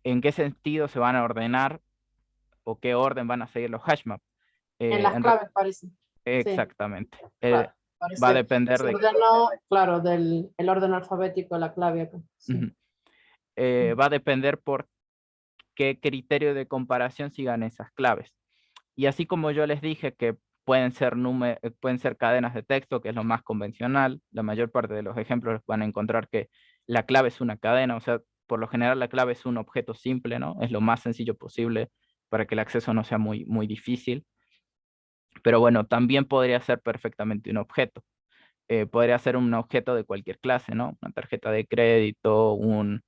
[SPEAKER 1] en qué sentido se van a ordenar o qué orden van a seguir los hashmaps?
[SPEAKER 5] En las claves parece. Sí,
[SPEAKER 1] Exactamente.
[SPEAKER 5] claro,
[SPEAKER 1] Va a depender
[SPEAKER 5] se
[SPEAKER 1] de...
[SPEAKER 5] ordenó, claro, del el orden alfabético de la clave acá. Sí.
[SPEAKER 1] Ujú. Va a depender por qué criterio de comparación sigan esas claves. Y así como yo les dije que pueden ser cadenas de texto, que es lo más convencional, la mayor parte de los ejemplos van a encontrar que la clave es una cadena, o sea, por lo general la clave es un objeto simple, ¿no? Es lo más sencillo posible para que el acceso no sea muy, muy difícil. Pero bueno, también podría ser perfectamente un objeto. Podría ser un objeto de cualquier clase, ¿no? Una tarjeta de crédito, una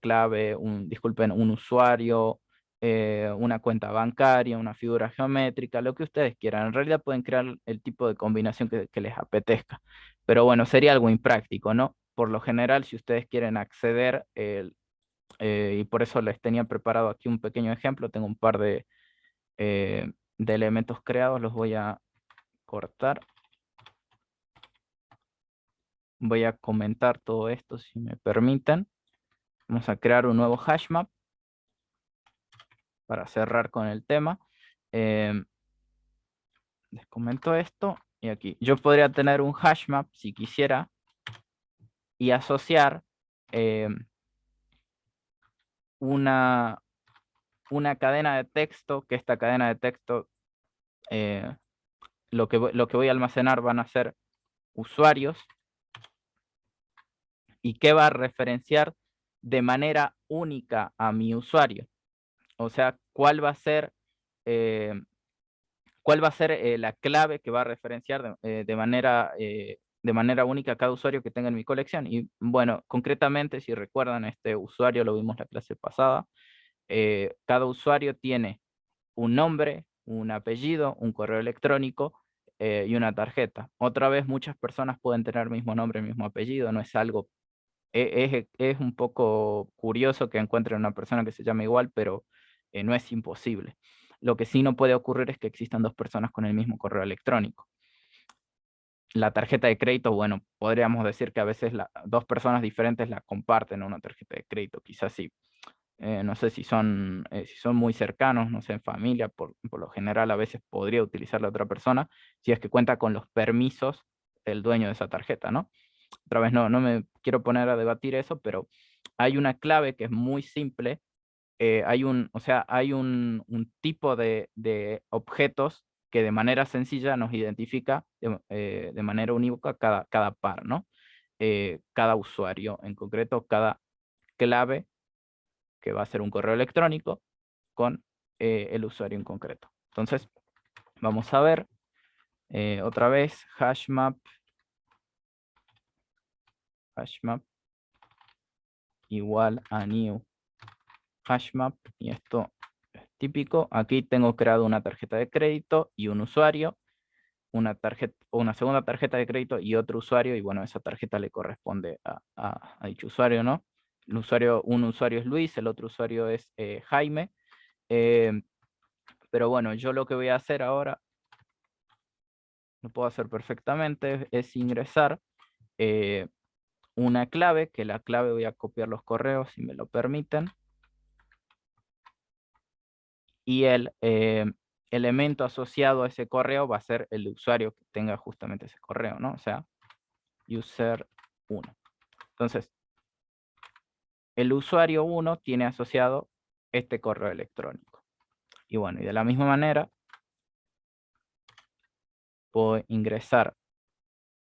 [SPEAKER 1] clave, disculpen, un usuario, una cuenta bancaria, una figura geométrica, lo que ustedes quieran. En realidad pueden crear el tipo de combinación que les apetezca. Pero bueno, sería algo impráctico, ¿no? Por lo general, si ustedes quieren acceder, y por eso les tenía preparado aquí un pequeño ejemplo, tengo un par de elementos creados, los voy a cortar. Voy a comentar todo esto si me permiten. Vamos a crear un nuevo hashmap para cerrar con el tema. Les comento esto y aquí. Yo podría tener un hashmap si quisiera y asociar una cadena de texto, que esta cadena de texto, lo que voy a almacenar van a ser usuarios y que va a referenciar de manera única a mi usuario. O sea, cuál va a ser ¿Cuál va a ser la clave que va a referenciar de manera única a cada usuario que tenga en mi colección? Y bueno, concretamente, si recuerdan, este usuario lo vimos la clase pasada, cada usuario tiene un nombre, un apellido, un correo electrónico y una tarjeta. Otra vez, muchas personas pueden tener el mismo nombre, el mismo apellido, no es algo, es un poco curioso que encuentren una persona que se llame igual, pero no es imposible. Lo que sí no puede ocurrir es que existan dos personas con el mismo correo electrónico. La tarjeta de crédito, bueno, podríamos decir que a veces dos personas diferentes la comparten una tarjeta de crédito, quizás sí. No sé si son muy cercanos, no sé, en familia, por lo general a veces podría utilizar la otra persona si es que cuenta con los permisos del dueño de esa tarjeta, ¿no? Otra vez no me quiero poner a debatir eso, pero hay una clave que es muy simple. Hay un tipo de objetos que de manera sencilla nos identifica de manera unívoca cada par, ¿no? Cada usuario, en concreto, cada clave que va a ser un correo electrónico con el usuario en concreto. Entonces, vamos a ver otra vez hashmap igual a new hashmap, y esto es típico. Aquí tengo creado una tarjeta de crédito y un usuario, una segunda tarjeta de crédito y otro usuario, y bueno, esa tarjeta le corresponde a dicho usuario, ¿no? Un usuario es Luis, el otro usuario es Jaime. Pero bueno, yo lo que voy a hacer ahora, lo puedo hacer perfectamente, es ingresar una clave, que la clave voy a copiar los correos, si me lo permiten. Y el elemento asociado a ese correo va a ser el usuario que tenga justamente ese correo, ¿no? O sea, user 1. Entonces, el usuario 1 tiene asociado este correo electrónico. Y bueno, y de la misma manera, puedo ingresar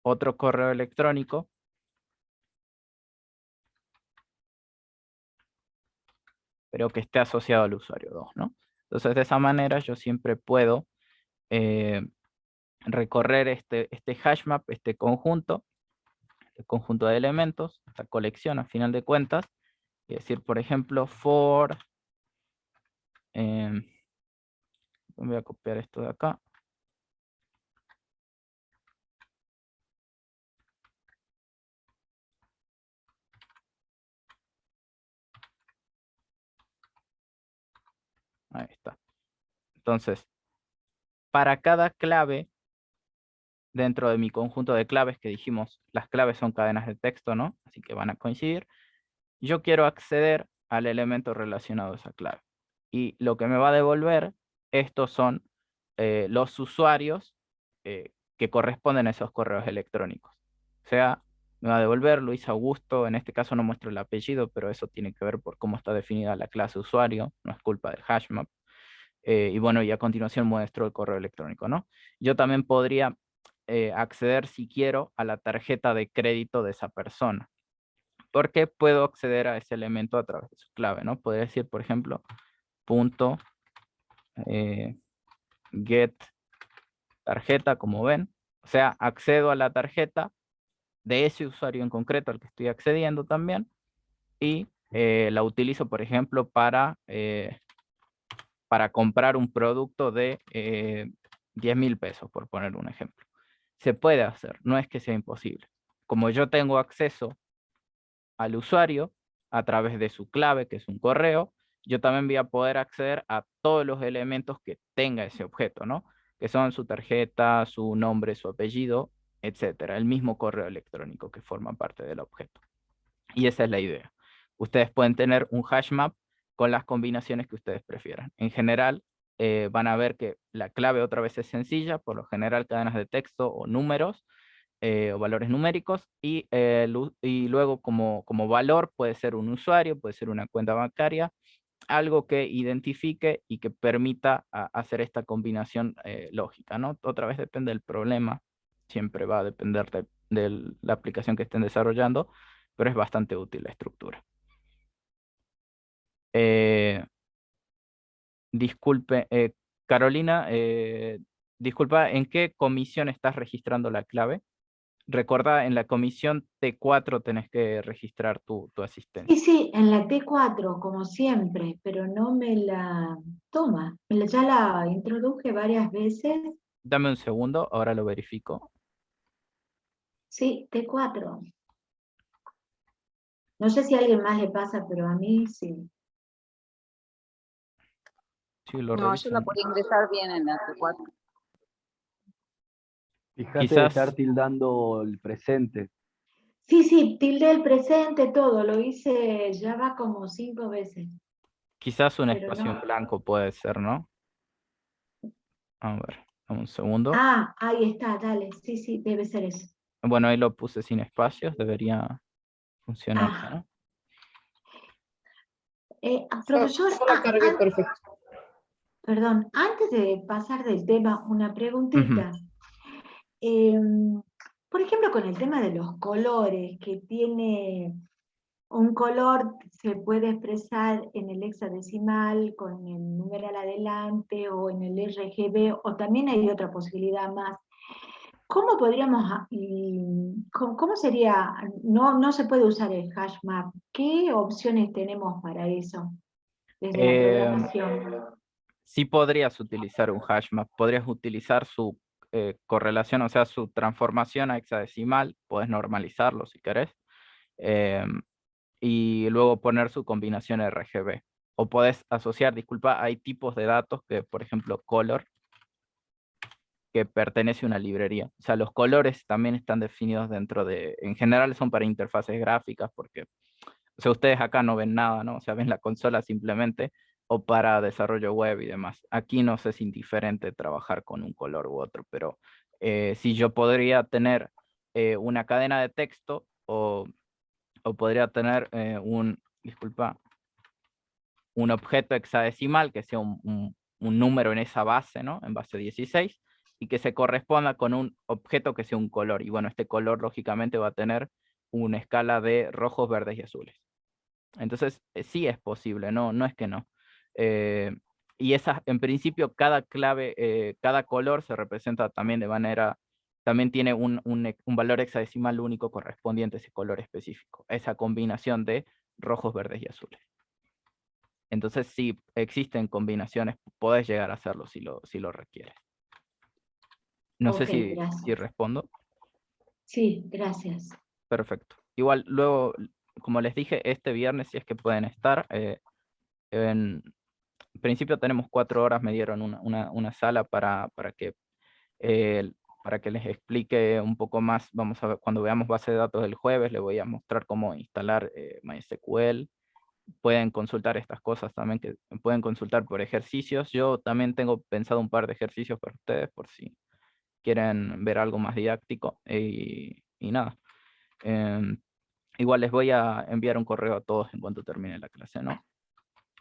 [SPEAKER 1] otro correo electrónico pero que esté asociado al usuario 2, ¿no? Entonces, de esa manera yo siempre puedo recorrer este hashmap, este conjunto de elementos, esta colección a final de cuentas, y decir, por ejemplo, for, voy a copiar esto de acá. Ahí está. Entonces, para cada clave, dentro de mi conjunto de claves que dijimos, las claves son cadenas de texto, ¿no? Así que van a coincidir. Yo quiero acceder al elemento relacionado a esa clave. Y lo que me va a devolver, estos son los usuarios que corresponden a esos correos electrónicos. O sea, me va a devolver Luis Augusto, en este caso no muestro el apellido, pero eso tiene que ver por cómo está definida la clase usuario, no es culpa del hashmap. Y bueno, y a continuación muestro el correo electrónico, ¿no? Yo también podría acceder, si quiero, a la tarjeta de crédito de esa persona, porque puedo acceder a ese elemento a través de su clave, ¿no? Podría decir, por ejemplo, punto get tarjeta, como ven. O sea, accedo a la tarjeta de ese usuario en concreto al que estoy accediendo también, y la utilizo, por ejemplo, para comprar un producto de 10.000 pesos, por poner un ejemplo. Se puede hacer, no es que sea imposible. Como yo tengo acceso al usuario a través de su clave, que es un correo, yo también voy a poder acceder a todos los elementos que tenga ese objeto, ¿no? Que son su tarjeta, su nombre, su apellido, etcétera. El mismo correo electrónico que forma parte del objeto. Y esa es la idea. Ustedes pueden tener un hashmap con las combinaciones que ustedes prefieran. En general, van a ver que la clave otra vez es sencilla, por lo general cadenas de texto o números, o valores numéricos, y luego como valor puede ser un usuario, puede ser una cuenta bancaria, algo que identifique y que permita hacer esta combinación lógica, ¿no? Otra vez depende del problema, siempre va a depender de la aplicación que estén desarrollando, pero es bastante útil la estructura. Disculpe, Carolina, disculpa, ¿en qué comisión estás registrando la clave? Recordá, en la comisión T4 tenés que registrar tu asistencia.
[SPEAKER 2] Sí, sí, en la T4, como siempre, pero no me la toma. Ya la introduje varias veces.
[SPEAKER 1] Dame un segundo, ahora lo verifico.
[SPEAKER 2] Sí, T4. No sé si a alguien más le pasa, pero a mí sí.
[SPEAKER 1] Sí, lo
[SPEAKER 7] No,
[SPEAKER 1] reviso.
[SPEAKER 7] yo la podía ingresar bien en la T4.
[SPEAKER 8] Fíjate de
[SPEAKER 1] Quizás,
[SPEAKER 8] estar tildando el presente.
[SPEAKER 2] Sí, sí, tilde el presente, todo. Lo hice, ya va como 5 veces,
[SPEAKER 1] quizás un
[SPEAKER 2] pero
[SPEAKER 1] espacio en
[SPEAKER 2] no.
[SPEAKER 1] blanco puede ser, ¿no? A ver, dame un segundo.
[SPEAKER 2] Ah, ahí está, dale. Sí, sí, debe ser eso.
[SPEAKER 1] Bueno, ahí lo puse sin espacios, debería funcionar ya,
[SPEAKER 2] Ah,
[SPEAKER 1] ¿no?
[SPEAKER 2] profesor,
[SPEAKER 5] Yo la cargué perfecto.
[SPEAKER 2] perdón, antes de pasar del tema, una
[SPEAKER 1] Ujú.
[SPEAKER 2] preguntita. Em, por ejemplo, con el tema de los colores, que tiene un color, se puede expresar en el hexadecimal con el numeral adelante o en el RGB, o también hay otra posibilidad más. ¿Cómo podríamos, cómo sería, no se puede usar el hash map? ¿Qué opciones tenemos para eso desde la
[SPEAKER 1] Eh,
[SPEAKER 2] programación?
[SPEAKER 1] sí podrías utilizar un hashmap, podrías utilizar su correlación, o sea, su transformación a hexadecimal, puedes normalizarlo si querés, y luego poner su combinación RGB. O puedes asociar, disculpa, hay tipos de datos que, por ejemplo, color, que pertenece a una librería. O sea, los colores también están definidos dentro de, en general son para interfaces gráficas, porque, o sea, ustedes acá no ven nada, ¿no? O sea, ven la consola simplemente, o para desarrollo web y demás. Aquí nos es indiferente trabajar con un color u otro, pero si yo podría tener una cadena de texto o podría tener disculpa, un objeto hexadecimal que sea un número en esa base, ¿no? En base 16, y que se corresponda con un objeto que sea un color. Y bueno, este color lógicamente va a tener una escala de rojos, verdes y azules. Entonces, sí es posible, no, no es que no. Eh, y esa, en principio, cada clave, cada color se representa también de manera, también tiene un valor hexadecimal único correspondiente a ese color específico, esa combinación de rojos, verdes y azules. Entonces, sí existen combinaciones, podés llegar a hacerlo si lo requieres. No sé
[SPEAKER 2] Ok,
[SPEAKER 1] si
[SPEAKER 2] gracias.
[SPEAKER 1] respondo.
[SPEAKER 2] Sí, gracias.
[SPEAKER 1] Perfecto. Igual, luego, como les dije, este viernes, si es que pueden estar, en principio tenemos 4 horas, me dieron una sala eh, para que les explique un poco más. Vamos a ver, cuando veamos base de datos el jueves, les voy a mostrar cómo instalar MySQL. Pueden consultar estas cosas también, que pueden consultar por ejercicios. Yo también tengo pensado un par de ejercicios para ustedes, por si quieren ver algo más didáctico. Y nada. Em, Igual les voy a enviar un correo a todos en cuanto termine la clase, ¿no?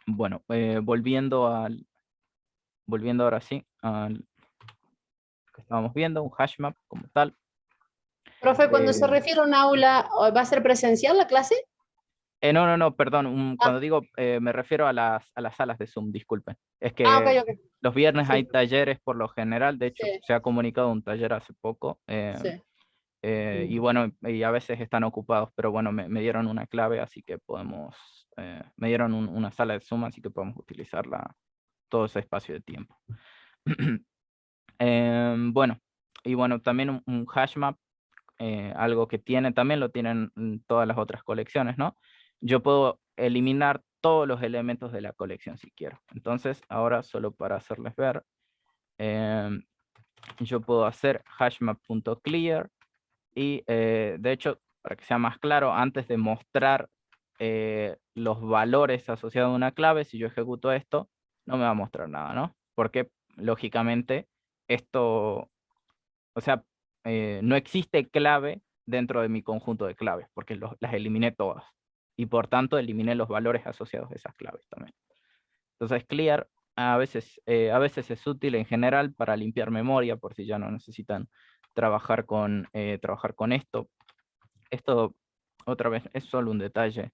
[SPEAKER 1] Bueno, volviendo ahora sí al que estábamos viendo, un hashmap como tal.
[SPEAKER 5] Profe, cuando se
[SPEAKER 1] Eh,
[SPEAKER 5] refiere a un aula, ¿va a ser presencial la clase?
[SPEAKER 1] no, perdón,
[SPEAKER 5] Ah,
[SPEAKER 1] cuando digo, me refiero a las salas de Zoom, disculpen. Es
[SPEAKER 5] ok,
[SPEAKER 1] que
[SPEAKER 5] ok.
[SPEAKER 1] los viernes hay
[SPEAKER 5] Sí,
[SPEAKER 1] talleres por lo general, de hecho
[SPEAKER 5] sí,
[SPEAKER 1] se ha comunicado un taller hace poco,
[SPEAKER 5] sí.
[SPEAKER 1] y bueno, y a veces están ocupados, pero bueno, me dieron una clave, así que podemos, me dieron una sala de Zoom, así que podemos utilizarla todo ese espacio de tiempo. Bueno, y bueno, también un hashmap, algo que tiene, también lo tienen todas las otras colecciones, ¿no? Yo puedo eliminar todos los elementos de la colección si quiero. Entonces, ahora solo para hacerles ver, yo puedo hacer hashmap.clear y de hecho, para que sea más claro, antes de mostrar los valores asociados a una clave, si yo ejecuto esto, no me va a mostrar nada, ¿no? Porque lógicamente esto, o sea, no existe clave dentro de mi conjunto de claves, porque las eliminé todas. Y por tanto, eliminé los valores asociados a esas claves también. Entonces, clear a veces es útil en general para limpiar memoria, por si ya no necesitan trabajar con esto. Esto, otra vez, es solo un detalle.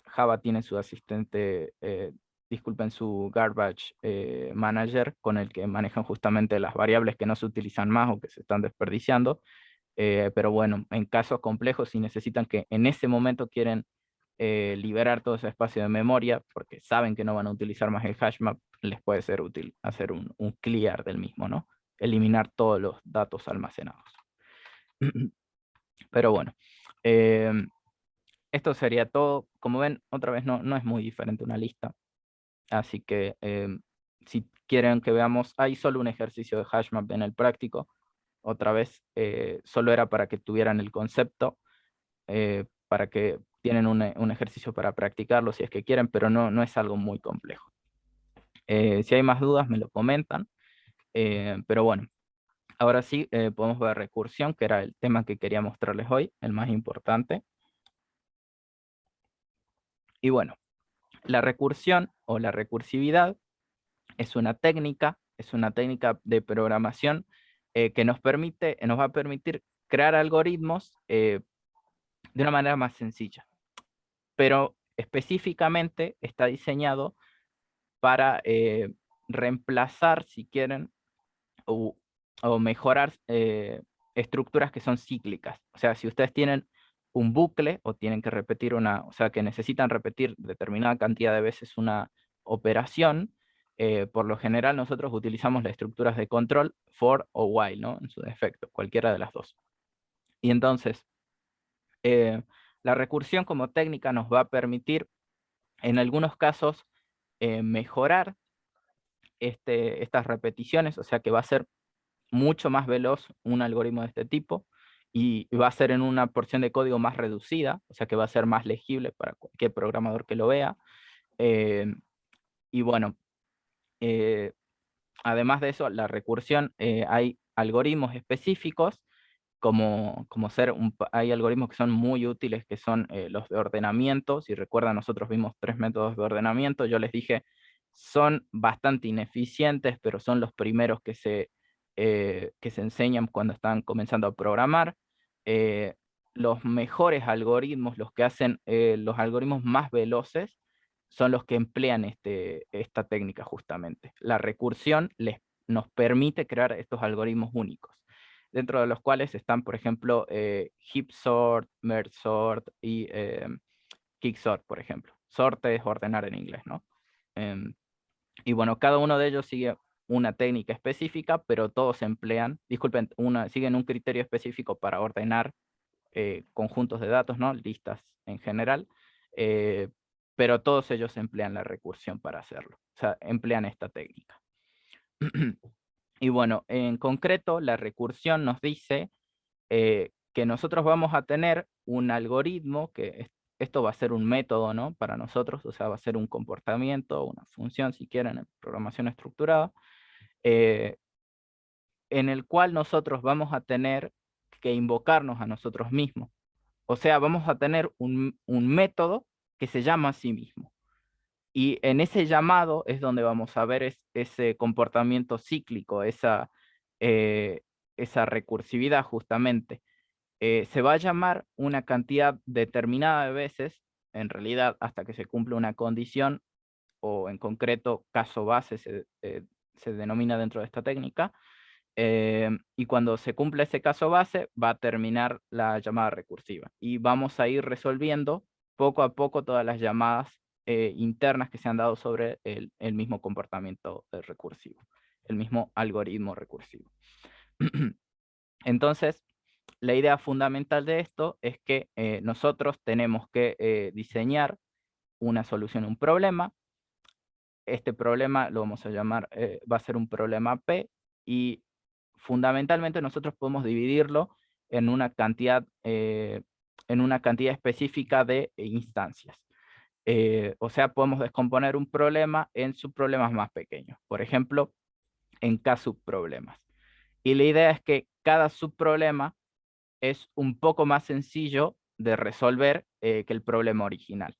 [SPEAKER 1] Java tiene su asistente, disculpen, su garbage manager, con el que manejan justamente las variables que no se utilizan más o que se están desperdiciando. Pero bueno, en casos complejos, si necesitan que en ese momento quieren liberar todo ese espacio de memoria, porque saben que no van a utilizar más el hashmap, les puede ser útil hacer un clear del mismo, ¿no? Eliminar todos los datos almacenados. Pero bueno, esto sería todo. Como ven, otra vez no es muy diferente una lista. Así que si quieren que veamos, hay solo un ejercicio de hashmap en el práctico. Otra vez, solo era para que tuvieran el concepto, para que tienen un ejercicio para practicarlo si es que quieren, pero no es algo muy complejo. Si hay más dudas, me lo comentan. Pero bueno, ahora sí podemos ver recursión, que era el tema que quería mostrarles hoy, el más importante. Y bueno, la recursión o la recursividad es una técnica de programación que nos va a permitir crear algoritmos de una manera más sencilla. Pero específicamente está diseñado para reemplazar, si quieren, o mejorar estructuras que son cíclicas. O sea, si ustedes tienen un bucle o tienen que repetir o sea, que necesitan repetir determinada cantidad de veces una operación, por lo general nosotros utilizamos las estructuras de control for o while, ¿no? En su defecto, cualquiera de las dos. Y entonces, la recursión como técnica nos va a permitir, en algunos casos, mejorar estas repeticiones, o sea que va a ser mucho más veloz un algoritmo de este tipo y va a ser en una porción de código más reducida, o sea que va a ser más legible para cualquier programador que lo vea. Y bueno, además de eso, la recursión, hay algoritmos específicos, hay algoritmos que son muy útiles, que son los de ordenamiento. Si recuerdan, nosotros vimos 3 métodos de ordenamiento. Yo les dije, son bastante ineficientes, pero son los primeros que se enseñan cuando están comenzando a programar. Los mejores algoritmos, los que hacen los algoritmos más veloces, son los que emplean esta técnica justamente. La recursión nos permite crear estos algoritmos únicos, dentro de los cuales están, por ejemplo, heap sort, merge sort y quicksort, por ejemplo. Sorte es ordenar en inglés, ¿no? Y bueno, cada uno de ellos sigue una técnica específica, pero todos siguen un criterio específico para ordenar conjuntos de datos, ¿no? Listas en general, pero todos ellos emplean la recursión para hacerlo, o sea, emplean esta técnica. Y bueno, en concreto, la recursión nos dice que nosotros vamos a tener un algoritmo, esto va a ser un método, ¿no? Para nosotros, o sea, va a ser un comportamiento, una función, si quieren, en programación estructurada, en el cual nosotros vamos a tener que invocarnos a nosotros mismos. O sea, vamos a tener un método que se llama a sí mismo. Y en ese llamado es donde vamos a ver ese comportamiento cíclico, esa recursividad justamente. Se va a llamar una cantidad determinada de veces, en realidad hasta que se cumpla una condición, o en concreto caso base se denomina dentro de esta técnica. Y cuando se cumpla ese caso base, va a terminar la llamada recursiva. Y vamos a ir resolviendo poco a poco todas las llamadas internas que se han dado sobre el mismo comportamiento recursivo, el mismo algoritmo recursivo. Entonces, la idea fundamental de esto es que nosotros tenemos que diseñar una solución a un problema. Este problema lo vamos a llamar, va a ser un problema P, y fundamentalmente nosotros podemos dividirlo en una cantidad específica de instancias. O sea, podemos descomponer un problema en subproblemas más pequeños. Por ejemplo, en K subproblemas. Y la idea es que cada subproblema es un poco más sencillo de resolver que el problema original.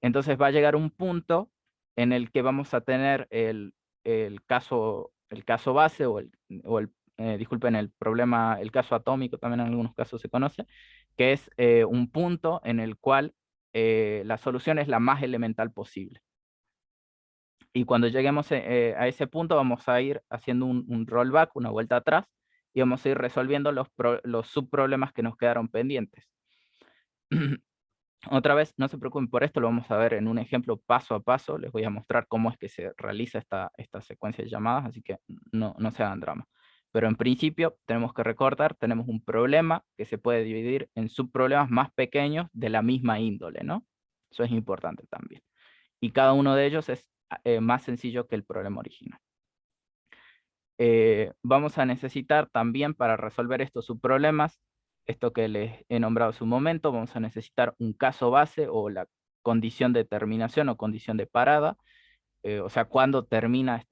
[SPEAKER 1] Entonces va a llegar un punto en el que vamos a tener el caso base disculpen, el caso atómico, también en algunos casos se conoce, que es un punto en el cual la solución es la más elemental posible. Y cuando lleguemos a ese punto vamos a ir haciendo un rollback, una vuelta atrás, y vamos a ir resolviendo los subproblemas que nos quedaron pendientes. Otra vez, no se preocupen por esto, lo vamos a ver en un ejemplo paso a paso. Les voy a mostrar cómo es que se realiza esta secuencia de llamadas, así que no se hagan drama. Pero en principio tenemos que recordar, tenemos un problema que se puede dividir en subproblemas más pequeños de la misma índole, ¿no? Eso es importante también. Y cada uno de ellos es más sencillo que el problema original. Vamos a necesitar también para resolver estos subproblemas, esto que les he nombrado hace un momento, vamos a necesitar un caso base o la condición de terminación o condición de parada, o sea, cuando termina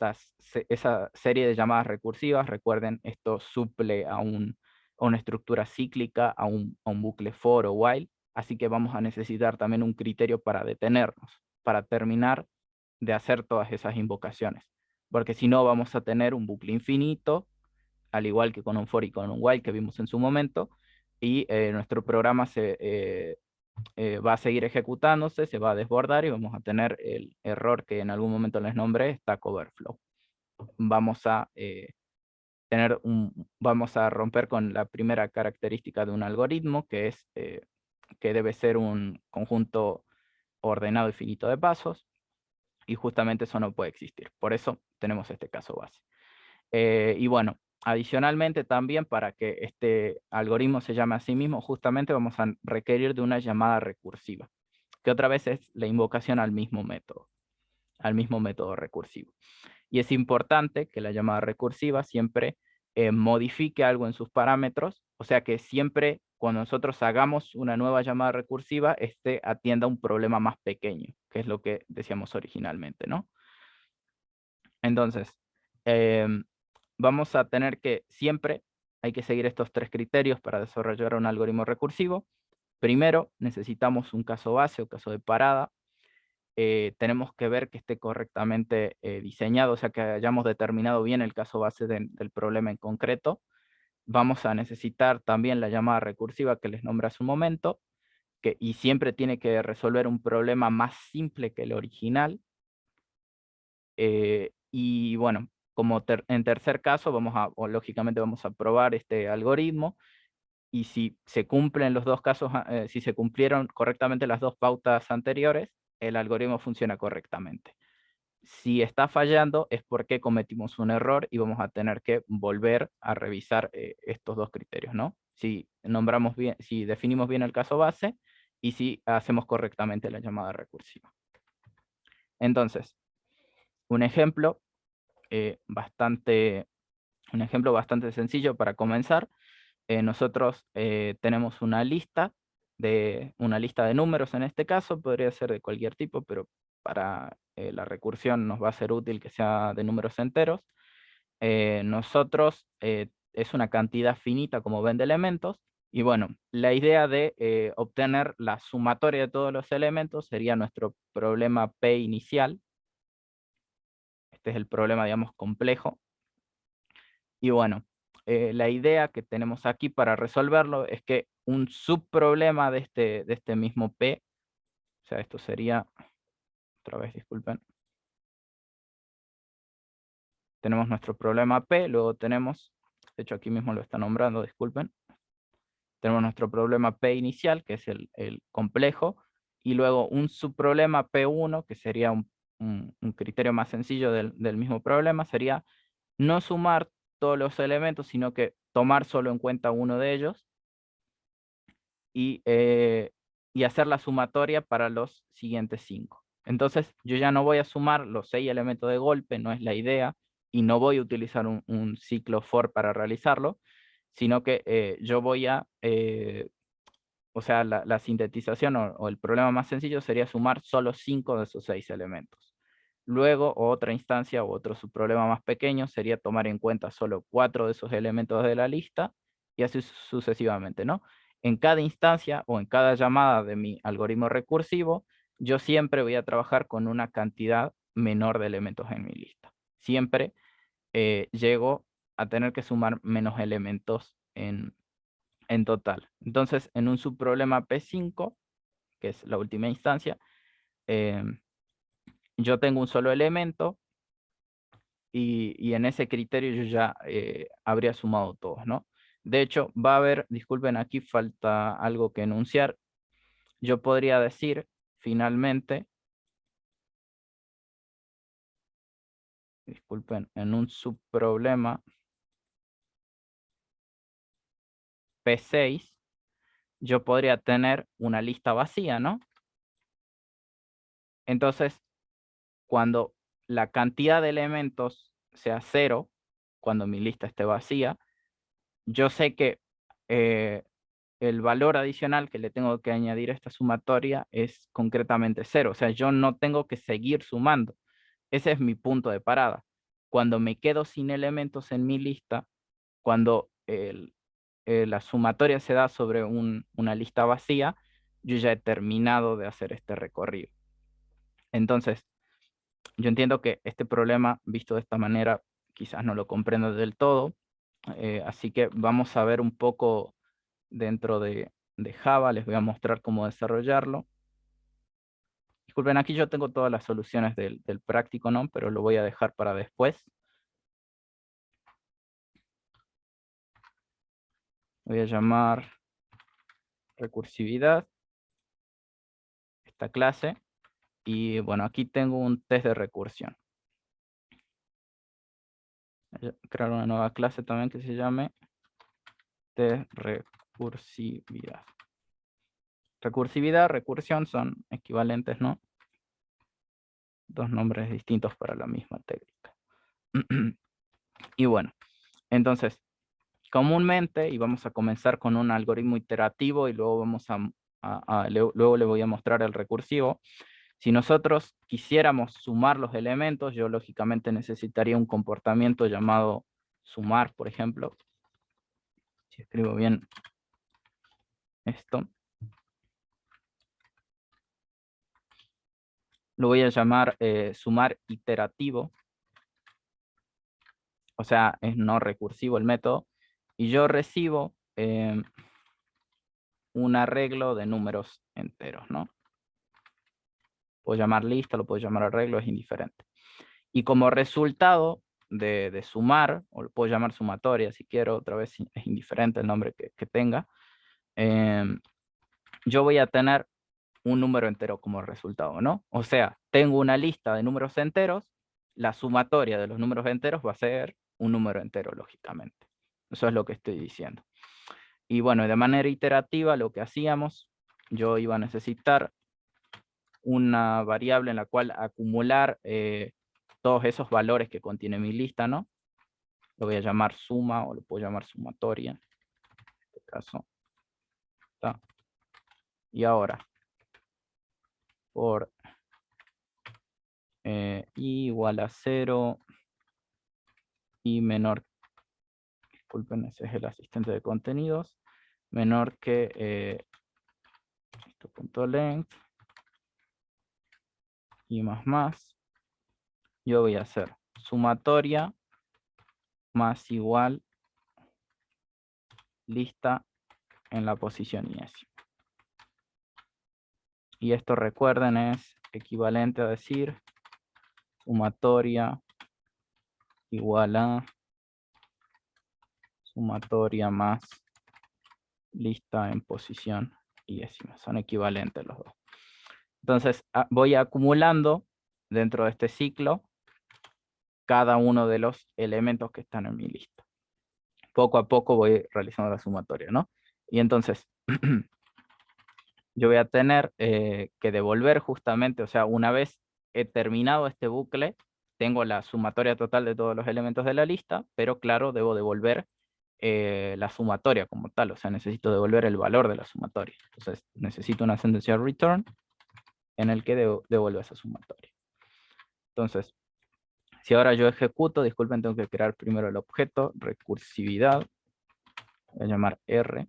[SPEAKER 1] esa serie de llamadas recursivas. Recuerden, esto suple a una estructura cíclica, a un bucle for o while, así que vamos a necesitar también un criterio para detenernos, para terminar de hacer todas esas invocaciones, porque si no vamos a tener un bucle infinito, al igual que con un for y con un while que vimos en su momento, y nuestro programa va a seguir ejecutándose, se va a desbordar y vamos a tener el error que en algún momento les nombré, Stack Overflow. Vamos a vamos a romper con la primera característica de un algoritmo, que es que debe ser un conjunto ordenado y finito de pasos, y justamente eso no puede existir. Por eso tenemos este caso base. Y bueno, adicionalmente también, para que este algoritmo se llame a sí mismo, justamente vamos a requerir de una llamada recursiva, que otra vez es la invocación al mismo método recursivo. Y es importante que la llamada recursiva siempre modifique algo en sus parámetros, o sea que siempre cuando nosotros hagamos una nueva llamada recursiva, atienda a un problema más pequeño, que es lo que decíamos originalmente, ¿no? Entonces, vamos a tener que siempre, hay que seguir estos 3 criterios para desarrollar un algoritmo recursivo. Primero, necesitamos un caso base o caso de parada. Tenemos que ver que esté correctamente diseñado, o sea, que hayamos determinado bien el caso base del problema en concreto. Vamos a necesitar también la llamada recursiva que les nombré hace un momento, y siempre tiene que resolver un problema más simple que el original. Y bueno, como en tercer caso, lógicamente vamos a probar este algoritmo, y si se cumplen los dos casos, si se cumplieron correctamente las dos pautas anteriores, el algoritmo funciona correctamente. Si está fallando es porque cometimos un error y vamos a tener que volver a revisar estos dos criterios, ¿no? Si nombramos bien, si definimos bien el caso base y si hacemos correctamente la llamada recursiva. Entonces, un ejemplo bastante sencillo para comenzar. Nosotros tenemos una lista de números. En este caso podría ser de cualquier tipo, pero para la recursión nos va a ser útil que sea de números enteros. Es una cantidad finita, como ven, de elementos, y bueno, la idea de obtener la sumatoria de todos los elementos sería nuestro problema P inicial. Este es el problema, digamos, complejo. Y bueno, la idea que tenemos aquí para resolverlo es que un subproblema de este mismo P, o sea, esto sería, otra vez, disculpen. Tenemos nuestro problema P, luego tenemos, de hecho aquí mismo lo está nombrando, disculpen. Tenemos nuestro problema P inicial, que es el complejo, y luego un subproblema P1, que sería un criterio más sencillo del mismo problema, sería no sumar todos los elementos, sino que tomar solo en cuenta uno de ellos y hacer la sumatoria para los siguientes 5. Entonces, yo ya no voy a sumar los 6 elementos de golpe, no es la idea, y no voy a utilizar un ciclo for para realizarlo, sino que yo voy a, o sea, la sintetización o el problema más sencillo sería sumar solo 5 de esos 6 elementos. Luego, otra instancia o otro subproblema más pequeño sería tomar en cuenta solo 4 de esos elementos de la lista, y así sucesivamente, ¿no? En cada instancia o en cada llamada de mi algoritmo recursivo, yo siempre voy a trabajar con una cantidad menor de elementos en mi lista. Siempre llego a tener que sumar menos elementos en total. Entonces, en un subproblema P5, que es la última instancia, yo tengo un solo elemento y en ese criterio yo ya habría sumado todos, ¿no? De hecho, va a haber, disculpen, aquí falta algo que enunciar. Yo podría decir, finalmente, disculpen, en un subproblema P6, yo podría tener una lista vacía, ¿no? Entonces, cuando la cantidad de elementos sea 0, cuando mi lista esté vacía, yo sé que el valor adicional que le tengo que añadir a esta sumatoria es concretamente 0. O sea, yo no tengo que seguir sumando. Ese es mi punto de parada. Cuando me quedo sin elementos en mi lista, cuando la sumatoria se da sobre una lista vacía, yo ya he terminado de hacer este recorrido. Entonces, yo entiendo que este problema, visto de esta manera, quizás no lo comprenda del todo, así que vamos a ver un poco dentro de Java, les voy a mostrar cómo desarrollarlo. Disculpen, aquí yo tengo todas las soluciones del práctico, ¿no? Pero lo voy a dejar para después. Voy a llamar recursividad esta clase. Y bueno, aquí tengo un test de recursión. Voy a crear una nueva clase también que se llame test recursividad. Recursividad, recursión son equivalentes, ¿no? Dos nombres distintos para la misma técnica. Y bueno, entonces, comúnmente, y vamos a comenzar con un algoritmo iterativo y luego vamos luego le voy a mostrar el recursivo. Si nosotros quisiéramos sumar los elementos, yo lógicamente necesitaría un comportamiento llamado sumar, por ejemplo. Si escribo bien esto. Lo voy a llamar sumar iterativo. O sea, es no recursivo el método. Y yo recibo un arreglo de números enteros, ¿no? Puedo llamar lista, lo puedo llamar arreglo, es indiferente. Y como resultado de sumar, o lo puedo llamar sumatoria si quiero, otra vez es indiferente el nombre que tenga, yo voy a tener un número entero como resultado, ¿no? O sea, tengo una lista de números enteros, la sumatoria de los números enteros va a ser un número entero, lógicamente. Eso es lo que estoy diciendo. Y bueno, de manera iterativa lo que hacíamos, yo iba a necesitar una variable en la cual acumular todos esos valores que contiene mi lista, ¿no? Lo voy a llamar suma o lo puedo llamar sumatoria. En este caso. ¿Está? Y ahora, por i igual a 0 y menor, disculpen, ese es el asistente de contenidos, menor que esto.length y más, yo voy a hacer sumatoria más igual lista en la posición y. Y esto, recuerden, es equivalente a decir sumatoria igual a sumatoria más lista en posición y décima. Son equivalentes los dos. Entonces voy acumulando dentro de este ciclo cada uno de los elementos que están en mi lista. Poco a poco voy realizando la sumatoria, ¿no? Y entonces yo voy a tener que devolver justamente, o sea, una vez he terminado este bucle, tengo la sumatoria total de todos los elementos de la lista, pero claro, debo devolver la sumatoria como tal, o sea, necesito devolver el valor de la sumatoria. Entonces, necesito una sentencia return en el que devuelva esa sumatoria. Entonces, si ahora yo ejecuto, disculpen, tengo que crear primero el objeto, recursividad, voy a llamar R.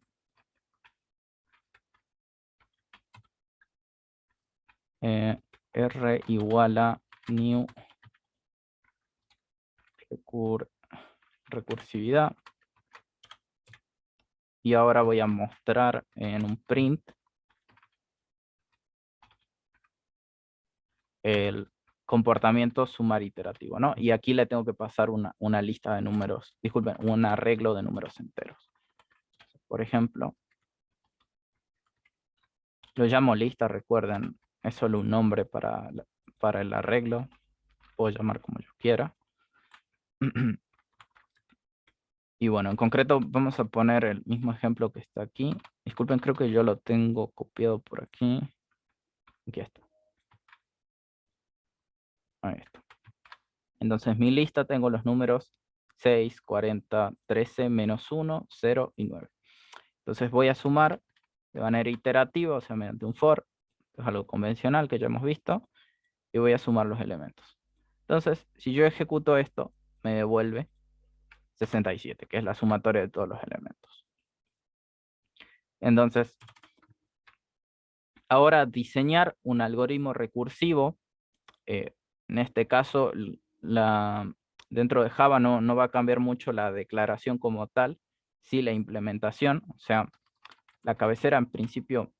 [SPEAKER 1] R igual a new recursividad. Y ahora voy a mostrar en un print el comportamiento sumar iterativo, ¿no? Y aquí le tengo que pasar una lista de números, disculpen, un arreglo de números enteros. Por ejemplo, lo llamo lista, recuerden, es solo un nombre para el arreglo. Puedo llamar como yo quiera. Y bueno, en concreto vamos a poner el mismo ejemplo que está aquí. Disculpen, creo que yo lo tengo copiado por aquí. Aquí está. Ahí está. Entonces mi lista tengo los números 6, 40, 13, menos 1, 0 y 9. Entonces voy a sumar de manera iterativa, o sea, mediante un for. Es algo convencional que ya hemos visto. Y voy a sumar los elementos. Entonces, si yo ejecuto esto, me devuelve 67, que es la sumatoria de todos los elementos. Entonces, ahora diseñar un algoritmo recursivo, en este caso, dentro de Java no va a cambiar mucho la declaración como tal, sí la implementación, o sea, la cabecera en principio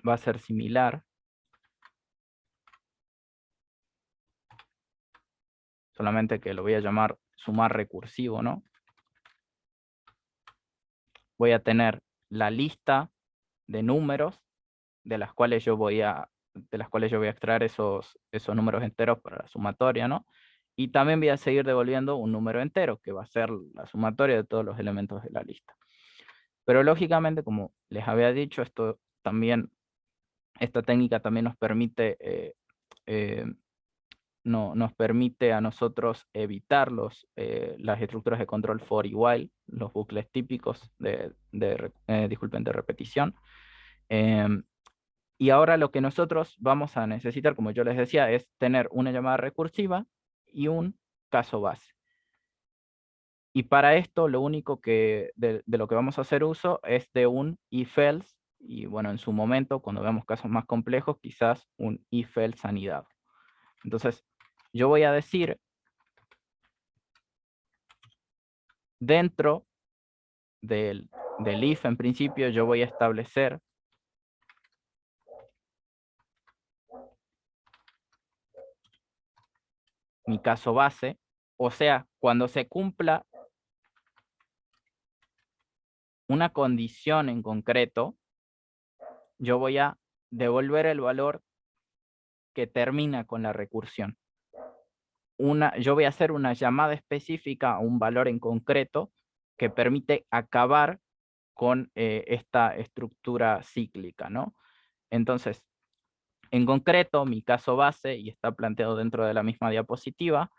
[SPEAKER 1] va a ser similar. Solamente que lo voy a llamar sumar recursivo, ¿no? Voy a tener la lista de números de las cuales yo voy a extraer esos números enteros para la sumatoria, ¿no? Y también voy a seguir devolviendo un número entero, que va a ser la sumatoria de todos los elementos de la lista. Pero lógicamente, como les había dicho, esta técnica también nos permite, nos permite a nosotros evitar las estructuras de control for y while, los bucles típicos disculpen, de repetición. Y ahora lo que nosotros vamos a necesitar, como yo les decía, es tener una llamada recursiva y un caso base. Y para esto lo único de lo que vamos a hacer uso es de un if-else, y bueno, en su momento, cuando veamos casos más complejos, quizás un if-else anidado. Entonces, yo voy a decir, dentro del if en principio, yo voy a establecer mi caso base, o sea, cuando se cumpla una condición en concreto, yo voy a devolver el valor que termina con la recursión. Yo voy a hacer una llamada específica a un valor en concreto que permite acabar con esta estructura cíclica, ¿no? Entonces, en concreto, mi caso base, y está planteado dentro de la misma diapositiva,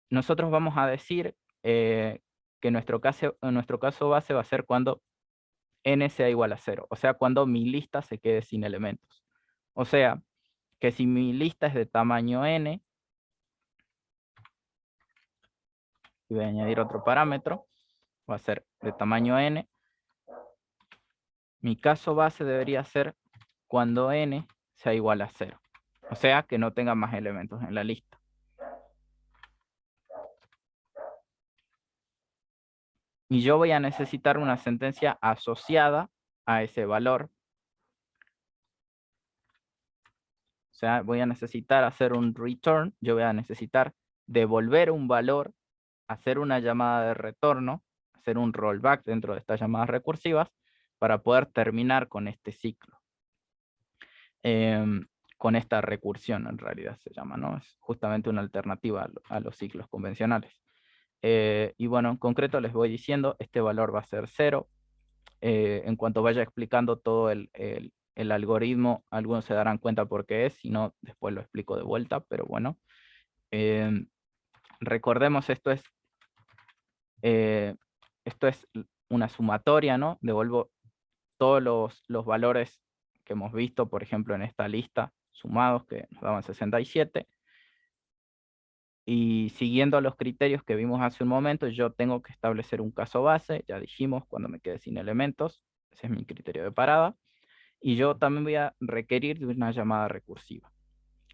[SPEAKER 1] nosotros vamos a decir que nuestro caso base va a ser cuando n sea igual a 0, o sea, cuando mi lista se quede sin elementos. O sea, que si mi lista es de tamaño n, y voy a añadir otro parámetro, va a ser de tamaño n, mi caso base debería ser cuando n sea igual a 0. O sea, que no tenga más elementos en la lista. Y yo voy a necesitar una sentencia asociada a ese valor. O sea, voy a necesitar hacer un return, yo voy a necesitar devolver un valor, hacer una llamada de retorno, hacer un rollback dentro de estas llamadas recursivas para poder terminar con este ciclo. Con esta recursión en realidad se llama, ¿no? Es justamente una alternativa a los ciclos convencionales. Y bueno, en concreto les voy diciendo, este valor va a ser 0. En cuanto vaya explicando todo el algoritmo, algunos se darán cuenta por qué es, si no, después lo explico de vuelta, pero bueno. Recordemos, esto es una sumatoria, ¿no? Devuelvo todos los valores que hemos visto, por ejemplo, en esta lista, sumados, que nos daban 67. Y siguiendo los criterios que vimos hace un momento, yo tengo que establecer un caso base, ya dijimos, cuando me quede sin elementos, ese es mi criterio de parada. Y yo también voy a requerir de una llamada recursiva.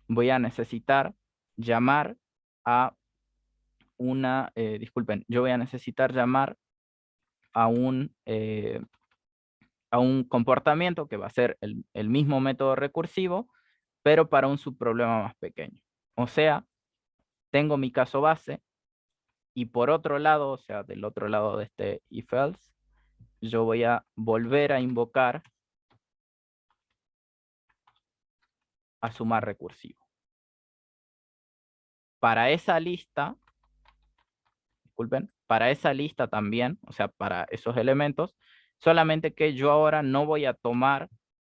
[SPEAKER 1] Voy a necesitar llamar a disculpen, yo voy a necesitar llamar a un comportamiento que va a ser el mismo método recursivo, pero para un subproblema más pequeño. O sea, tengo mi caso base y por otro lado, o sea, del otro lado de este if else, yo voy a volver a invocar a sumar recursivo. Para esa lista, disculpen, para esa lista también, o sea, para esos elementos, solamente que yo ahora no voy a tomar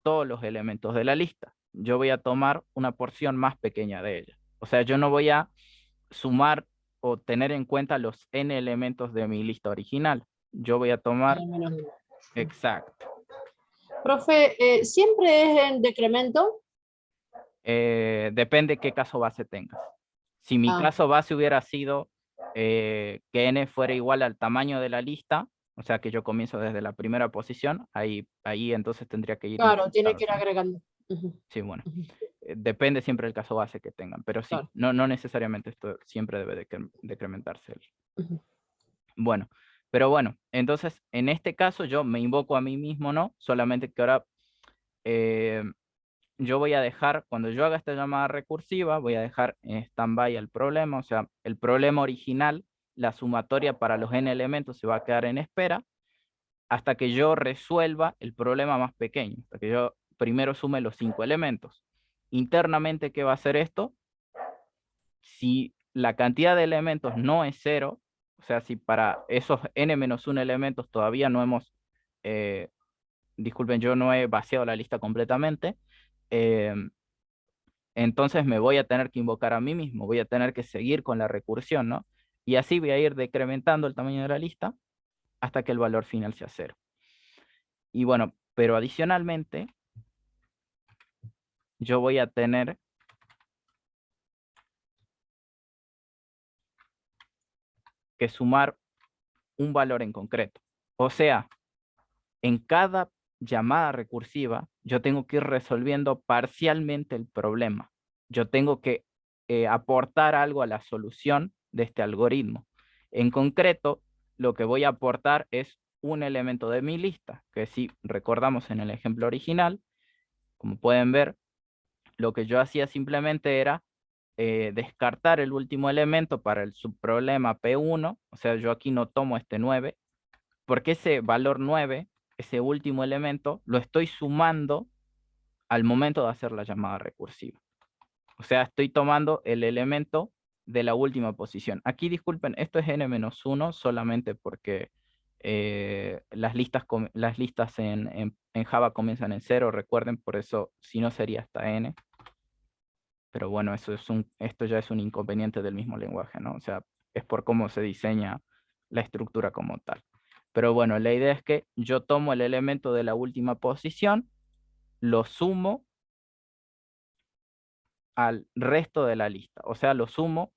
[SPEAKER 1] todos los elementos de la lista. Yo voy a tomar una porción más pequeña de ella. O sea, yo no voy a sumar o tener en cuenta los n elementos de mi lista original. Yo voy a tomar... Exacto.
[SPEAKER 5] Profe, ¿siempre es en decremento?
[SPEAKER 1] Depende qué caso base tengas. Si mi caso base hubiera sido que n fuera igual al tamaño de la lista, o sea que yo comienzo desde la primera posición, ahí entonces tendría que ir...
[SPEAKER 5] Claro, tiene que ir agregando.
[SPEAKER 1] Sí, bueno. Depende siempre del caso base que tengan, pero sí,
[SPEAKER 5] Claro.
[SPEAKER 1] no necesariamente esto siempre debe decrementarse. Bueno, pero bueno, entonces en este caso yo me invoco a mí mismo, ¿no? Solamente que ahora yo voy a dejar, cuando yo haga esta llamada recursiva, voy a dejar en stand-by el problema, o sea, el problema original, la sumatoria para los n elementos se va a quedar en espera hasta que yo resuelva el problema más pequeño, hasta que yo primero sume los 5 elementos. Internamente, ¿qué va a hacer esto? Si la cantidad de elementos no es 0, o sea, si para esos n-1 elementos todavía no hemos, disculpen, yo no he vaciado la lista completamente, entonces me voy a tener que invocar a mí mismo, voy a tener que seguir con la recursión, ¿no? Y así voy a ir decrementando el tamaño de la lista hasta que el valor final sea 0. Y bueno, pero adicionalmente, yo voy a tener que sumar un valor en concreto. O sea, en cada llamada recursiva, yo tengo que ir resolviendo parcialmente el problema. Yo tengo que aportar algo a la solución de este algoritmo. En concreto, lo que voy a aportar es un elemento de mi lista, que si recordamos en el ejemplo original, como pueden ver, lo que yo hacía simplemente era descartar el último elemento para el subproblema P1, o sea, yo aquí no tomo este 9, porque ese valor 9, ese último elemento, lo estoy sumando al momento de hacer la llamada recursiva. O sea, estoy tomando el elemento de la última posición. Aquí, disculpen, esto es n-1 solamente porque las listas en Java comienzan en 0, recuerden, por eso si no sería hasta n. Pero bueno, esto ya es un inconveniente del mismo lenguaje, ¿no? O sea, es por cómo se diseña la estructura como tal. Pero bueno, la idea es que yo tomo el elemento de la última posición, lo sumo al resto de la lista. O sea, lo sumo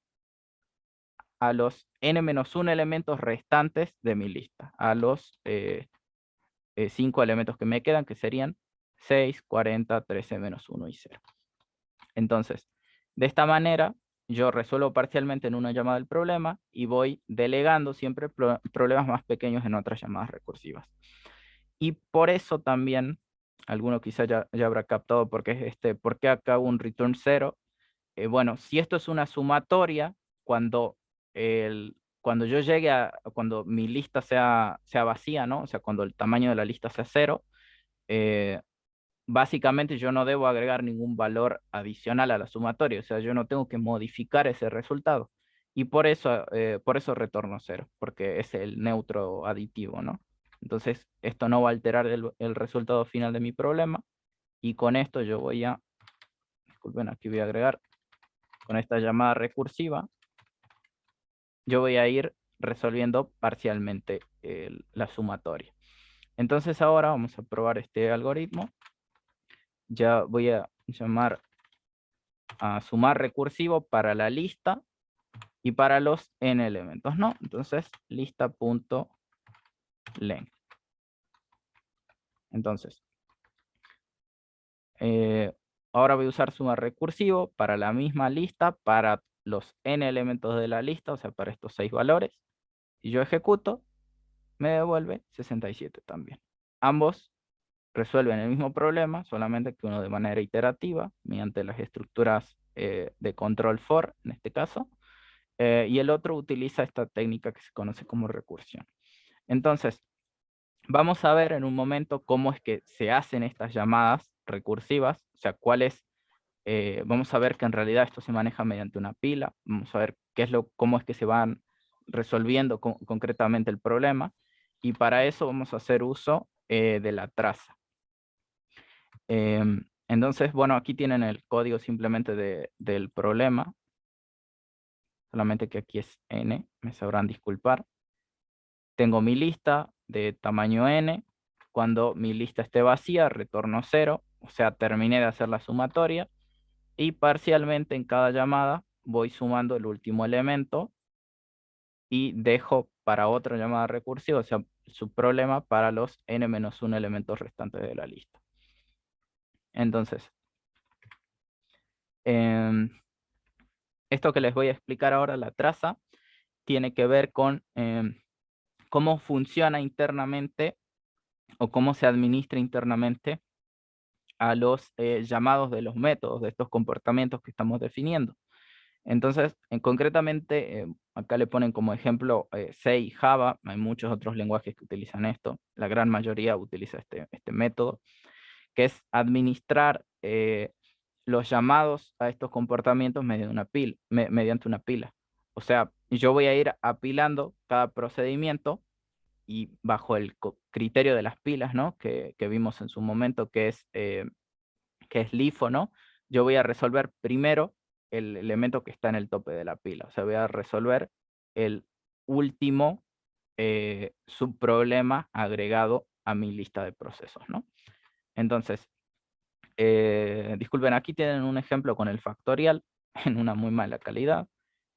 [SPEAKER 1] a los n-1 elementos restantes de mi lista, a los 5 elementos que me quedan, que serían 6, 40, 13, menos 1 y 0. Entonces, de esta manera, yo resuelvo parcialmente en una llamada del problema y voy delegando siempre problemas más pequeños en otras llamadas recursivas. Y por eso también, alguno quizá ya habrá captado por qué acá hago un return 0. Bueno, si esto es una sumatoria, cuando yo llegue cuando mi lista sea vacía, ¿no? O sea, cuando el tamaño de la lista sea 0, básicamente yo no debo agregar ningún valor adicional a la sumatoria, o sea, yo no tengo que modificar ese resultado. Y por eso retorno 0, porque es el neutro aditivo, ¿no? Entonces, esto no va a alterar el resultado final de mi problema. Y con esto yo voy a, disculpen, aquí voy a agregar, con esta llamada recursiva, yo voy a ir resolviendo parcialmente la sumatoria. Entonces ahora vamos a probar este algoritmo. Ya voy a llamar a sumar recursivo para la lista y para los n elementos, ¿no? Entonces, lista.length. Entonces, ahora voy a usar sumar recursivo para la misma lista, para los n elementos de la lista, o sea, para estos 6 valores. Y yo ejecuto, me devuelve 67 también. Ambos resuelven el mismo problema, solamente que uno de manera iterativa, mediante las estructuras de control for, en este caso, y el otro utiliza esta técnica que se conoce como recursión. Entonces, vamos a ver en un momento cómo es que se hacen estas llamadas recursivas, o sea, vamos a ver que en realidad esto se maneja mediante una pila, vamos a ver cómo es que se van resolviendo concretamente el problema, y para eso vamos a hacer uso de la traza. Entonces, bueno, aquí tienen el código simplemente del problema, solamente que aquí es n, me sabrán disculpar. Tengo mi lista de tamaño n, cuando mi lista esté vacía retorno 0, o sea, terminé de hacer la sumatoria, y parcialmente en cada llamada voy sumando el último elemento y dejo para otra llamada recursiva, o sea, su problema para los n-1 elementos restantes de la lista. Entonces, esto que les voy a explicar ahora, la traza, tiene que ver con cómo funciona internamente o cómo se administra internamente a los llamados de los métodos, de estos comportamientos que estamos definiendo. Entonces, concretamente, acá le ponen como ejemplo C y Java, hay muchos otros lenguajes que utilizan esto, la gran mayoría utiliza este método, que es administrar los llamados a estos comportamientos mediante una pila. O sea, yo voy a ir apilando cada procedimiento y bajo el criterio de las pilas, ¿no? Que vimos en su momento, que es LIFO, ¿no? Yo voy a resolver primero el elemento que está en el tope de la pila. O sea, voy a resolver el último subproblema agregado a mi lista de procesos, ¿no? Entonces, disculpen, aquí tienen un ejemplo con el factorial en una muy mala calidad.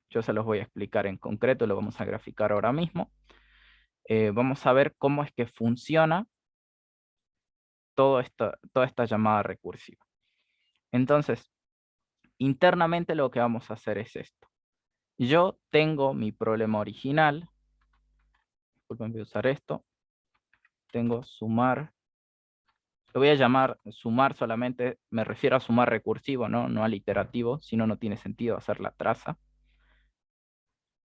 [SPEAKER 1] Yo se los voy a explicar en concreto, lo vamos a graficar ahora mismo. Vamos a ver cómo es que funciona toda esta llamada recursiva. Entonces, internamente lo que vamos a hacer es esto. Yo tengo mi problema original. Disculpen, voy a usar esto. Tengo sumar. Lo voy a llamar sumar solamente, me refiero a sumar recursivo, ¿no? No al iterativo, si no, no tiene sentido hacer la traza.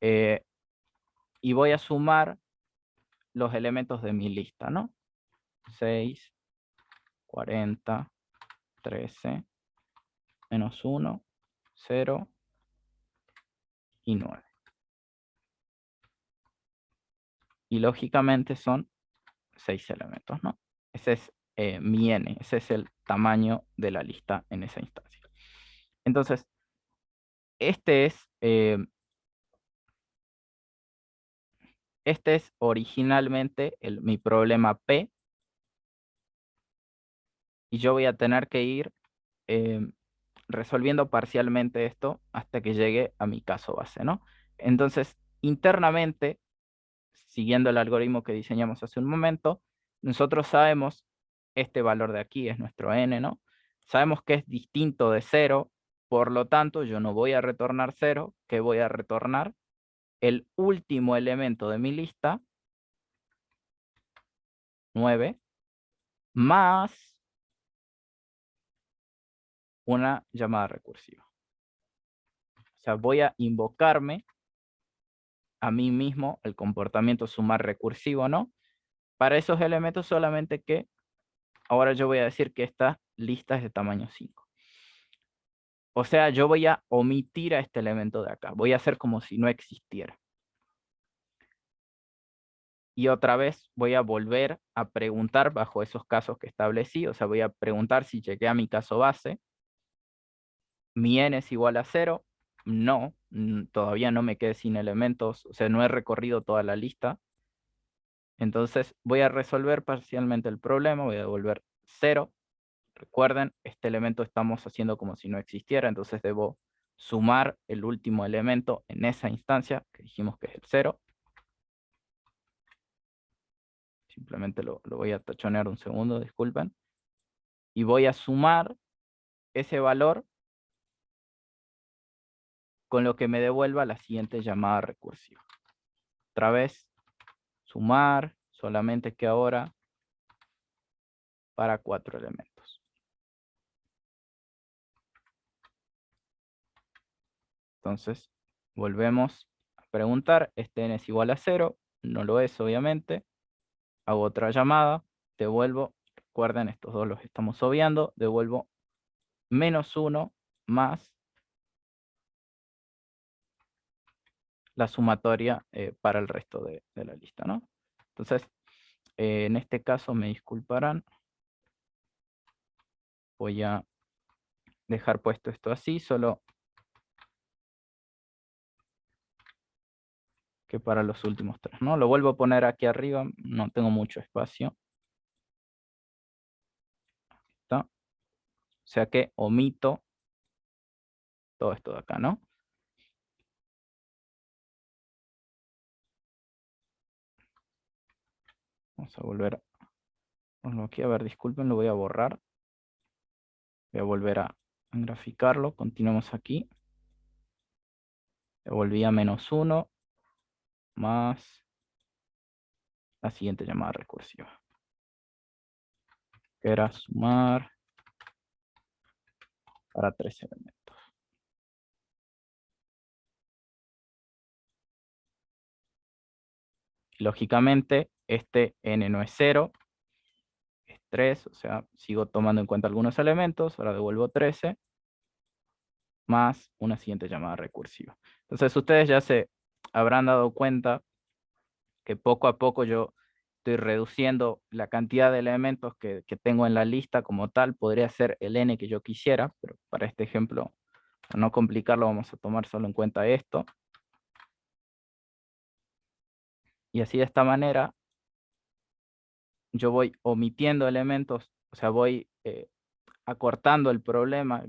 [SPEAKER 1] Y voy a sumar los elementos de mi lista, ¿no? 6, 40, 13, menos 1, 0 y 9. Y lógicamente son 6 elementos, ¿no? Ese es mi n, ese es el tamaño de la lista en esa instancia. Entonces, este es originalmente mi problema P, y yo voy a tener que ir resolviendo parcialmente esto hasta que llegue a mi caso base, ¿no? Entonces, internamente, siguiendo el algoritmo que diseñamos hace un momento, nosotros sabemos, este valor de aquí es nuestro n, ¿no? Sabemos que es distinto de 0, por lo tanto, yo no voy a retornar 0, que voy a retornar el último elemento de mi lista, 9, más una llamada recursiva. O sea, voy a invocarme a mí mismo el comportamiento sumar recursivo, ¿no? Para esos elementos solamente que ahora yo voy a decir que esta lista es de tamaño 5. O sea, yo voy a omitir a este elemento de acá. Voy a hacer como si no existiera. Y otra vez voy a volver a preguntar bajo esos casos que establecí. O sea, voy a preguntar si llegué a mi caso base. Mi n es igual a 0. No, todavía no me quedé sin elementos. O sea, no he recorrido toda la lista. Entonces voy a resolver parcialmente el problema. Voy a devolver 0. Recuerden, este elemento estamos haciendo como si no existiera. Entonces debo sumar el último elemento en esa instancia, que dijimos que es el 0. Simplemente lo voy a tachonear un segundo, disculpen. Y voy a sumar ese valor con lo que me devuelva la siguiente llamada recursiva. Otra vez, sumar, solamente que ahora para 4 elementos. Entonces, volvemos a preguntar, este n es igual a 0, no lo es obviamente, hago otra llamada, devuelvo, recuerden, estos dos los estamos obviando, devuelvo -1 más la sumatoria para el resto de la lista, ¿no? Entonces, en este caso me disculparán, voy a dejar puesto esto así, solo que para los últimos 3, ¿no? Lo vuelvo a poner aquí arriba, no tengo mucho espacio. ¿Está? O sea que omito todo esto de acá, ¿no? Vamos a volver a ponerlo aquí. A ver, disculpen, lo voy a borrar. Voy a volver a graficarlo. Continuamos aquí. Devolví a -1 más la siguiente llamada recursiva, que era sumar para 3 elementos. Lógicamente, este n no es 0, es 3, o sea, sigo tomando en cuenta algunos elementos, ahora devuelvo 13, más una siguiente llamada recursiva. Entonces, ustedes ya se habrán dado cuenta que poco a poco yo estoy reduciendo la cantidad de elementos que tengo en la lista como tal. Podría ser el n que yo quisiera, pero para este ejemplo, para no complicarlo, vamos a tomar solo en cuenta esto. Y así de esta manera, yo voy omitiendo elementos, o sea, voy acortando el problema,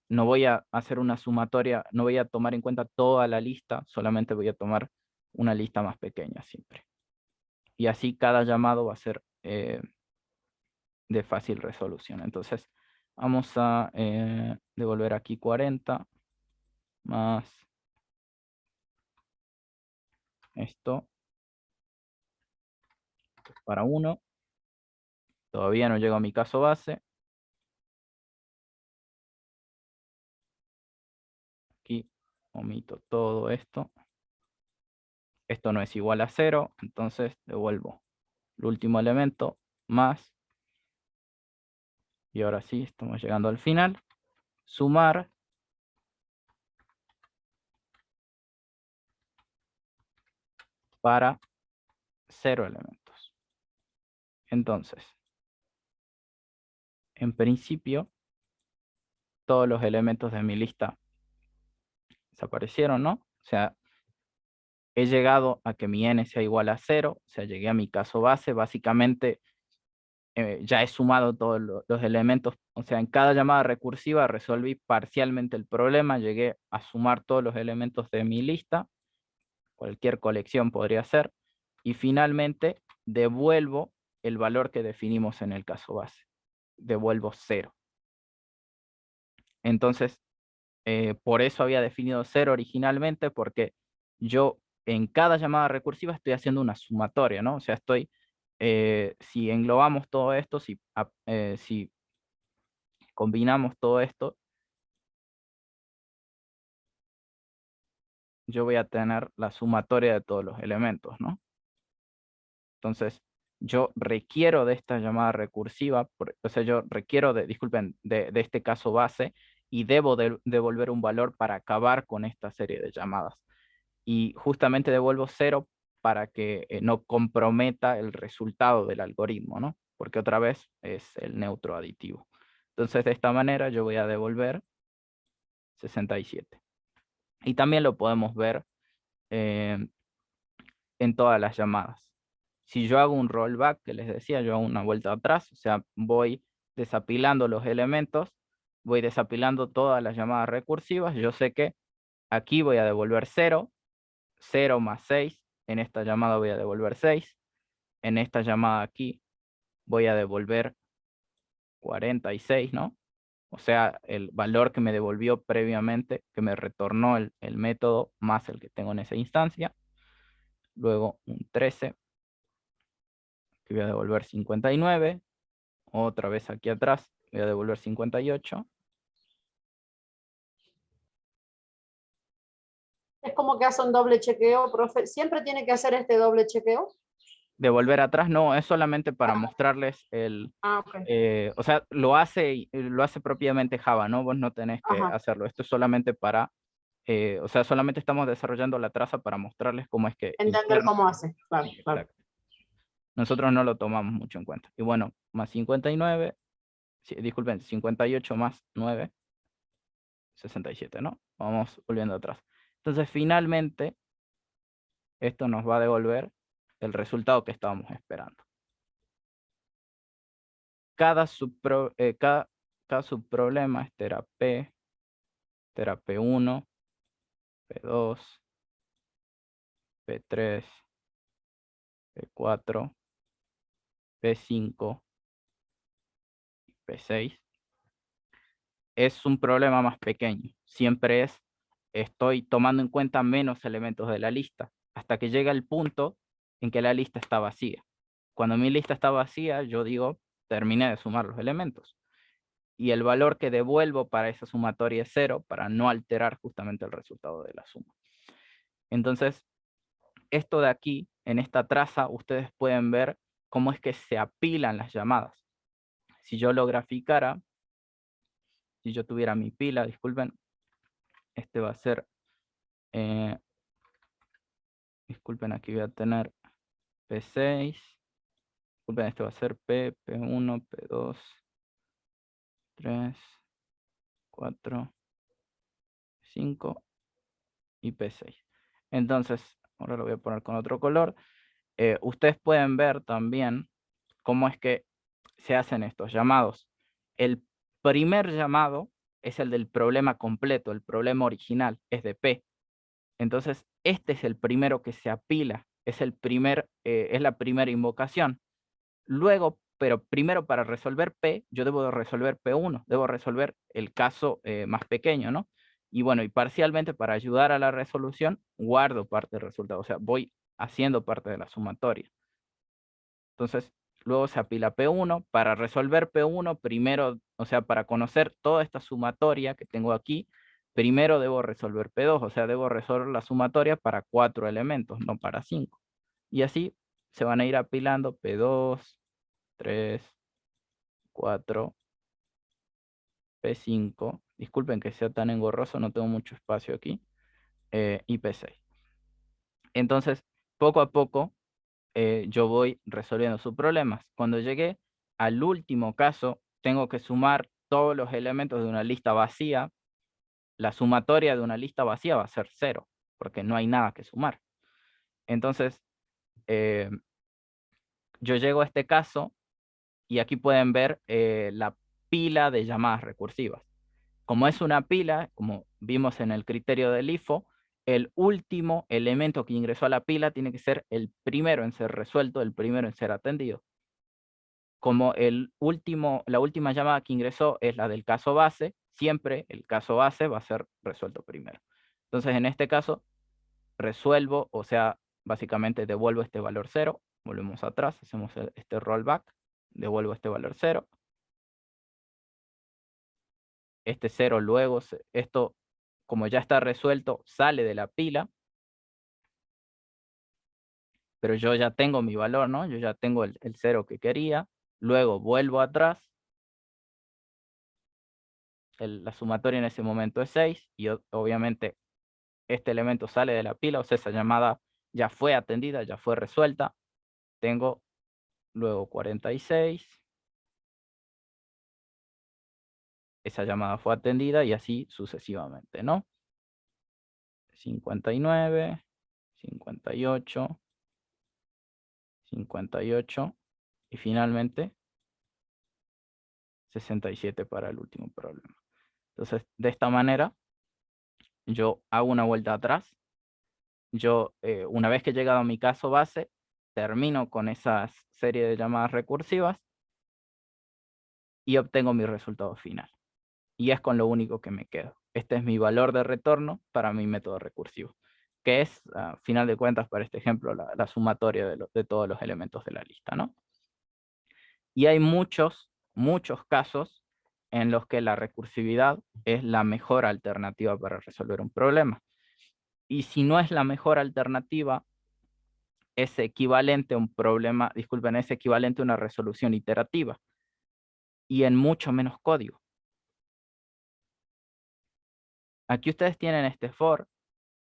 [SPEAKER 1] no voy a hacer una sumatoria, no voy a tomar en cuenta toda la lista, solamente voy a tomar una lista más pequeña siempre. Y así cada llamado va a ser de fácil resolución. Entonces, vamos a devolver aquí 40 más esto para 1. Todavía no llego a mi caso base. Aquí omito todo esto. Esto no es igual a 0, entonces devuelvo el último elemento más. Y ahora sí, estamos llegando al final. Sumar para 0 elementos. Entonces, en principio, todos los elementos de mi lista desaparecieron, ¿no? O sea, he llegado a que mi n sea igual a 0, o sea, llegué a mi caso base. Básicamente, ya he sumado todos los elementos, o sea, en cada llamada recursiva resolví parcialmente el problema, llegué a sumar todos los elementos de mi lista, cualquier colección podría ser, y finalmente devuelvo el valor que definimos en el caso base, devuelvo 0. Entonces, por eso había definido 0 originalmente, porque yo en cada llamada recursiva estoy haciendo una sumatoria, ¿no? O sea, si englobamos todo esto, si combinamos todo esto, yo voy a tener la sumatoria de todos los elementos, ¿no? Entonces, yo requiero de esta llamada recursiva, o sea, yo requiero disculpen, de este caso base, y debo devolver un valor para acabar con esta serie de llamadas. Y justamente devuelvo 0 para que no comprometa el resultado del algoritmo, ¿no? Porque otra vez es el neutro aditivo. Entonces, de esta manera yo voy a devolver 67. Y también lo podemos ver en todas las llamadas. Si yo hago un rollback, que les decía, yo hago una vuelta atrás, o sea, voy desapilando los elementos, voy desapilando todas las llamadas recursivas, yo sé que aquí voy a devolver 0, 0 más 6, en esta llamada voy a devolver 6, en esta llamada aquí voy a devolver 46, ¿no? O sea, el valor que me devolvió previamente, que me retornó el método, más el que tengo en esa instancia. Luego un 13, que voy a devolver 59, otra vez aquí atrás, voy a devolver 58.
[SPEAKER 5] Es como que hace un doble chequeo, profe. ¿Siempre tiene que hacer este doble chequeo?
[SPEAKER 1] Devolver atrás no, es solamente para mostrarles el...
[SPEAKER 5] Ah, ok.
[SPEAKER 1] o sea, lo hace propiamente Java, ¿no? Vos no tenés que
[SPEAKER 5] Ajá.
[SPEAKER 1] hacerlo. Esto es solamente para... o sea, solamente estamos desarrollando la traza para mostrarles cómo es que... el
[SPEAKER 5] Entender
[SPEAKER 1] kernel-
[SPEAKER 5] cómo hace. Claro, claro.
[SPEAKER 1] Exacto. Nosotros no lo tomamos mucho en cuenta. Y bueno, más 59, sí, disculpen, 58 más 9, 67, ¿no? Vamos volviendo atrás. Entonces, finalmente, esto nos va a devolver el resultado que estábamos esperando. Cada subproblema, este era P, este era P1, P2, P3, P4, P5 y P6. Es un problema más pequeño. Siempre estoy tomando en cuenta menos elementos de la lista, hasta que llega el punto en que la lista está vacía. Cuando mi lista está vacía, yo digo, terminé de sumar los elementos. Y el valor que devuelvo para esa sumatoria es 0, para no alterar justamente el resultado de la suma. Entonces, esto de aquí, en esta traza, ustedes pueden ver cómo es que se apilan las llamadas. Si yo lo graficara, si yo tuviera mi pila, disculpen, este va a ser, disculpen, aquí voy a tener P6, disculpen, este va a ser P, P1, P2, 3, 4, 5 y P6. Entonces, ahora lo voy a poner con otro color. Ustedes pueden ver también cómo es que se hacen estos llamados. El primer llamado es el del problema completo, el problema original, es de P. Entonces, este es el primero que se apila, es la primera invocación. Luego, pero primero para resolver P, yo debo de resolver P1, debo resolver el caso más pequeño, ¿no? Y bueno, y parcialmente para ayudar a la resolución, guardo parte del resultado, o sea, voy haciendo parte de la sumatoria. Entonces, luego se apila P1. Para resolver P1, primero, o sea, para conocer toda esta sumatoria que tengo aquí, primero debo resolver P2, o sea, debo resolver la sumatoria para 4 elementos, no para 5. Y así se van a ir apilando P2, 3, 4, P5. Disculpen que sea tan engorroso, no tengo mucho espacio aquí. Y P6. Entonces, poco a poco, yo voy resolviendo sus problemas. Cuando llegué al último caso, tengo que sumar todos los elementos de una lista vacía. La sumatoria de una lista vacía va a ser 0, porque no hay nada que sumar. Entonces, yo llego a este caso y aquí pueden ver la pila de llamadas recursivas. Como es una pila, como vimos en el criterio del IFO, el último elemento que ingresó a la pila tiene que ser el primero en ser resuelto, el primero en ser atendido. Como la última llamada que ingresó es la del caso base, siempre el caso base va a ser resuelto primero. Entonces, en este caso, resuelvo, o sea, básicamente devuelvo este valor 0, volvemos atrás, hacemos este rollback, devuelvo este valor 0. Este 0 luego, esto como ya está resuelto, sale de la pila, pero yo ya tengo mi valor, ¿no? Yo ya tengo el 0 que quería, luego vuelvo atrás, la sumatoria en ese momento es 6, y obviamente este elemento sale de la pila, o sea, esa llamada ya fue atendida, ya fue resuelta. Tengo luego 46, esa llamada fue atendida y así sucesivamente, ¿no? 59, 58, 58 y finalmente 67 para el último problema. Entonces, de esta manera, yo hago una vuelta atrás. Yo, una vez que he llegado a mi caso base, termino con esa serie de llamadas recursivas y obtengo mi resultado final. Y es con lo único que me quedo. Este es mi valor de retorno para mi método recursivo, que es, a final de cuentas, para este ejemplo, la sumatoria de todos los elementos de la lista, ¿no? Y hay muchos muchos casos en los que la recursividad es la mejor alternativa para resolver un problema. Y si no es la mejor alternativa, es equivalente a un problema, disculpen, es equivalente a una resolución iterativa y en mucho menos código. Aquí ustedes tienen este for,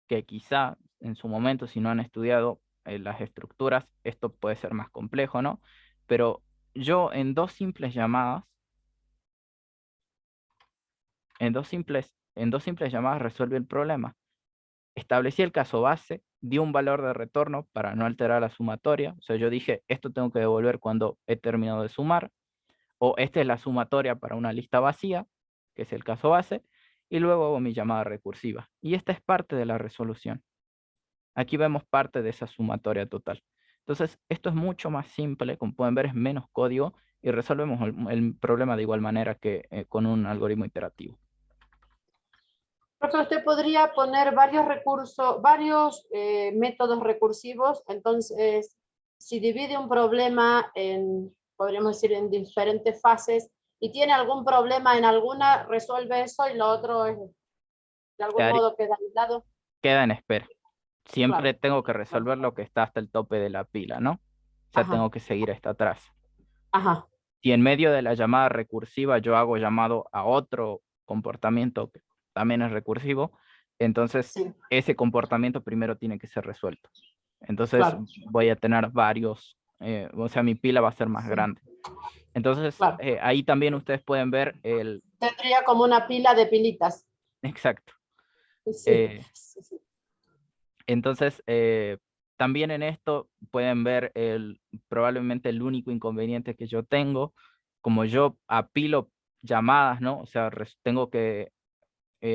[SPEAKER 1] que quizá en su momento, si no han estudiado las estructuras, esto puede ser más complejo, ¿no? Pero yo en dos simples llamadas, en dos simples llamadas resuelve el problema. Establecí el caso base, di un valor de retorno para no alterar la sumatoria. O sea, yo dije, esto tengo que devolver cuando he terminado de sumar, o esta es la sumatoria para una lista vacía, que es el caso base, y luego hago mi llamada recursiva. Y esta es parte de la resolución. Aquí vemos parte de esa sumatoria total. Entonces, esto es mucho más simple, como pueden ver, es menos código y resolvemos el problema de igual manera que con un algoritmo iterativo.
[SPEAKER 5] Profe, usted podría poner varios recursos, varios métodos recursivos. Entonces, si divide un problema en, podríamos decir, en diferentes fases y tiene algún problema en alguna, resuelve eso y lo otro es, de algún modo queda aislado.
[SPEAKER 1] Queda en espera. Siempre
[SPEAKER 5] Claro.
[SPEAKER 1] tengo que resolver lo que está hasta el tope de la pila, ¿no? O sea,
[SPEAKER 5] Ajá.
[SPEAKER 1] tengo que seguir hasta atrás.
[SPEAKER 5] Ajá.
[SPEAKER 1] Si en medio de la llamada recursiva yo hago llamado a otro comportamiento que también es recursivo, entonces
[SPEAKER 5] Sí.
[SPEAKER 1] ese comportamiento primero tiene que ser resuelto. Entonces
[SPEAKER 5] Claro.
[SPEAKER 1] voy a tener varios, o sea, mi pila va a ser más grande. Entonces
[SPEAKER 5] Claro.
[SPEAKER 1] ahí también ustedes pueden ver el...
[SPEAKER 5] Tendría como una pila de pilitas.
[SPEAKER 1] Exacto.
[SPEAKER 5] Sí. Sí.
[SPEAKER 1] Entonces, también en esto pueden ver probablemente el único inconveniente que yo tengo, como yo apilo llamadas, ¿no? O sea, tengo que,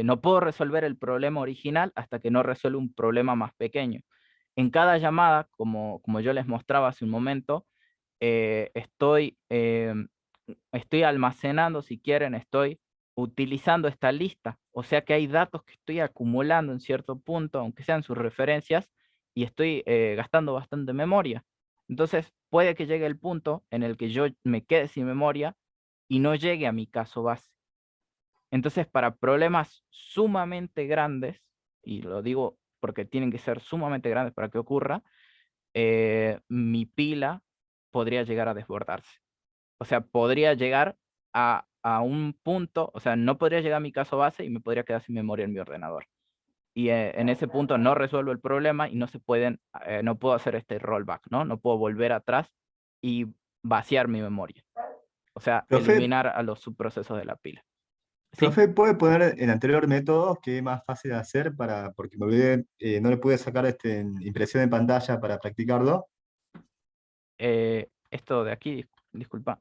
[SPEAKER 1] no puedo resolver el problema original hasta que no resuelva un problema más pequeño. En cada llamada, como yo les mostraba hace un momento, estoy almacenando, si quieren, estoy utilizando esta lista. O sea que hay datos que estoy acumulando en cierto punto, aunque sean sus referencias, y estoy gastando bastante memoria. Entonces, puede que llegue el punto en el que yo me quede sin memoria y no llegue a mi caso base. Entonces, para problemas sumamente grandes, y lo digo porque tienen que ser sumamente grandes para que ocurra, mi pila podría llegar a desbordarse. O sea, podría llegar a un punto, o sea, no podría llegar a mi caso base y me podría quedar sin memoria en mi ordenador. Y en ese punto no resuelvo el problema y no puedo hacer este rollback, ¿no? No puedo volver atrás y vaciar mi memoria. O sea,
[SPEAKER 9] Profe,
[SPEAKER 1] eliminar a los subprocesos de la pila. ¿Sí?
[SPEAKER 9] profe, ¿puede poner el anterior método que es más fácil de hacer porque me olvidé, no le pude sacar impresión en pantalla para practicarlo?
[SPEAKER 1] Esto de aquí, disculpa,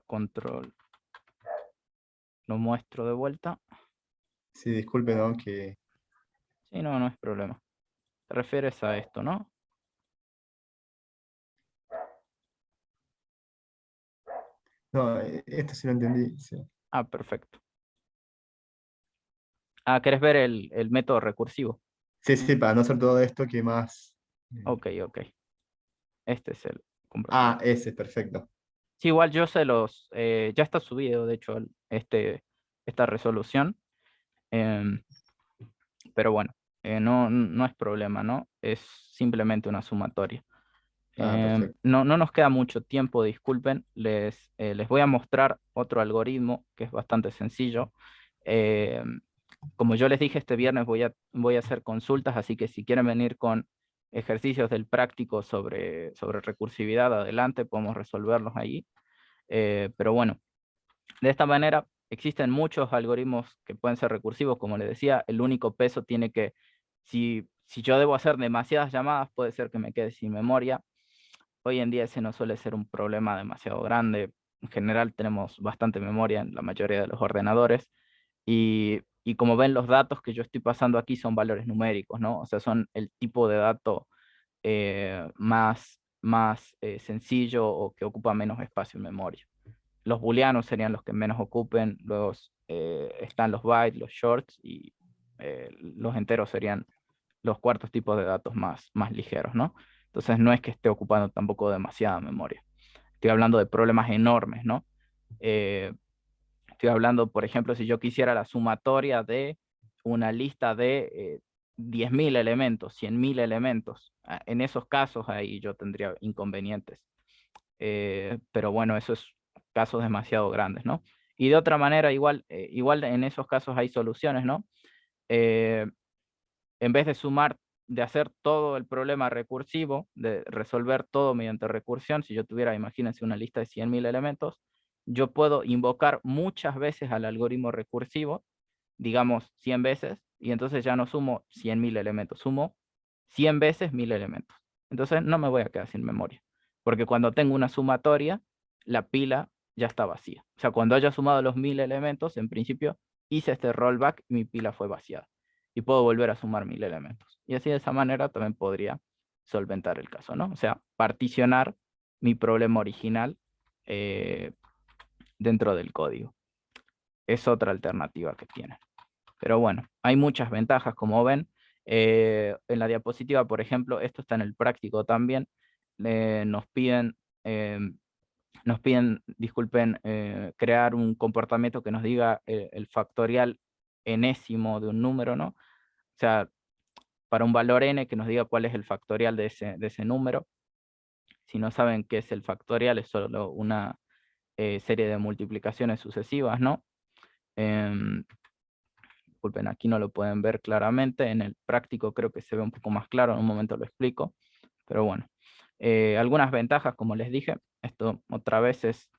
[SPEAKER 1] control, lo muestro de vuelta.
[SPEAKER 9] Sí, disculpe, ¿no? Que...
[SPEAKER 1] Sí, no es problema. Te refieres a esto, ¿no?
[SPEAKER 9] No, esto sí lo entendí. Sí,
[SPEAKER 1] Ah, perfecto. Ah, ¿querés ver el método recursivo?
[SPEAKER 9] sí, para no hacer todo esto, ¿qué más?
[SPEAKER 1] Ok. Este es el
[SPEAKER 9] Ah,
[SPEAKER 1] comportamiento.
[SPEAKER 9] ese, perfecto.
[SPEAKER 1] Sí, igual yo ya está subido, de hecho, esta resolución. em, pero bueno, no es problema, ¿no? Es simplemente una sumatoria.
[SPEAKER 9] Ah, perfecto.
[SPEAKER 1] No nos queda mucho tiempo, disculpen. Les voy a mostrar otro algoritmo que es bastante sencillo. Como yo les dije, este viernes voy a hacer consultas, así que si quieren venir con ejercicios del práctico sobre recursividad, adelante, podemos resolverlos ahí. Pero bueno, de esta manera existen muchos algoritmos que pueden ser recursivos, como les decía, el único peso tiene que, si yo debo hacer demasiadas llamadas, puede ser que me quede sin memoria. Hoy en día ese no suele ser un problema demasiado grande. En general tenemos bastante memoria en la mayoría de los ordenadores. Y como ven, los datos que yo estoy pasando aquí son valores numéricos, ¿no? O sea, son el tipo de dato más sencillo o que ocupa menos espacio en memoria. Los booleanos serían los que menos ocupen, luego están los bytes, los shorts, y los enteros serían los cuartos tipos de datos más ligeros, ¿no? Entonces no es que esté ocupando tampoco demasiada memoria. estoy hablando de problemas enormes, ¿no? Estoy hablando, por ejemplo, si yo quisiera la sumatoria de una lista de 10.000 elementos, 100.000 elementos. En esos casos ahí yo tendría inconvenientes. Pero bueno, esos casos demasiado grandes, ¿no? Y de otra manera, igual en esos casos hay soluciones, ¿no? En vez de sumar, de hacer todo el problema recursivo, de resolver todo mediante recursión, si yo tuviera, imagínense, una lista de 100.000 elementos, yo puedo invocar muchas veces al algoritmo recursivo, digamos 100 veces, y entonces ya no sumo 100.000 elementos, sumo 100 veces 1.000 elementos. Entonces no me voy a quedar sin memoria, porque cuando tengo una sumatoria, la pila ya está vacía. O sea, cuando haya sumado los 1.000 elementos, en principio hice este rollback y mi pila fue vaciada. Y puedo volver a sumar 1.000 elementos. Y así de esa manera también podría solventar el caso, ¿no? O sea, particionar mi problema original dentro del código. Es otra alternativa que tiene. Pero bueno, hay muchas ventajas, como ven. En la diapositiva, por ejemplo, esto está en el práctico también. Nos piden, disculpen, crear un comportamiento que nos diga el factorial enésimo de un número, ¿no? O sea, para un valor n que nos diga cuál es el factorial de ese número. Si no saben qué es el factorial, es solo una serie de multiplicaciones sucesivas, ¿no? Disculpen, aquí no lo pueden ver claramente. En el práctico creo que se ve un poco más claro. En un momento lo explico. Pero bueno, algunas ventajas, como les dije. Esto otra vez es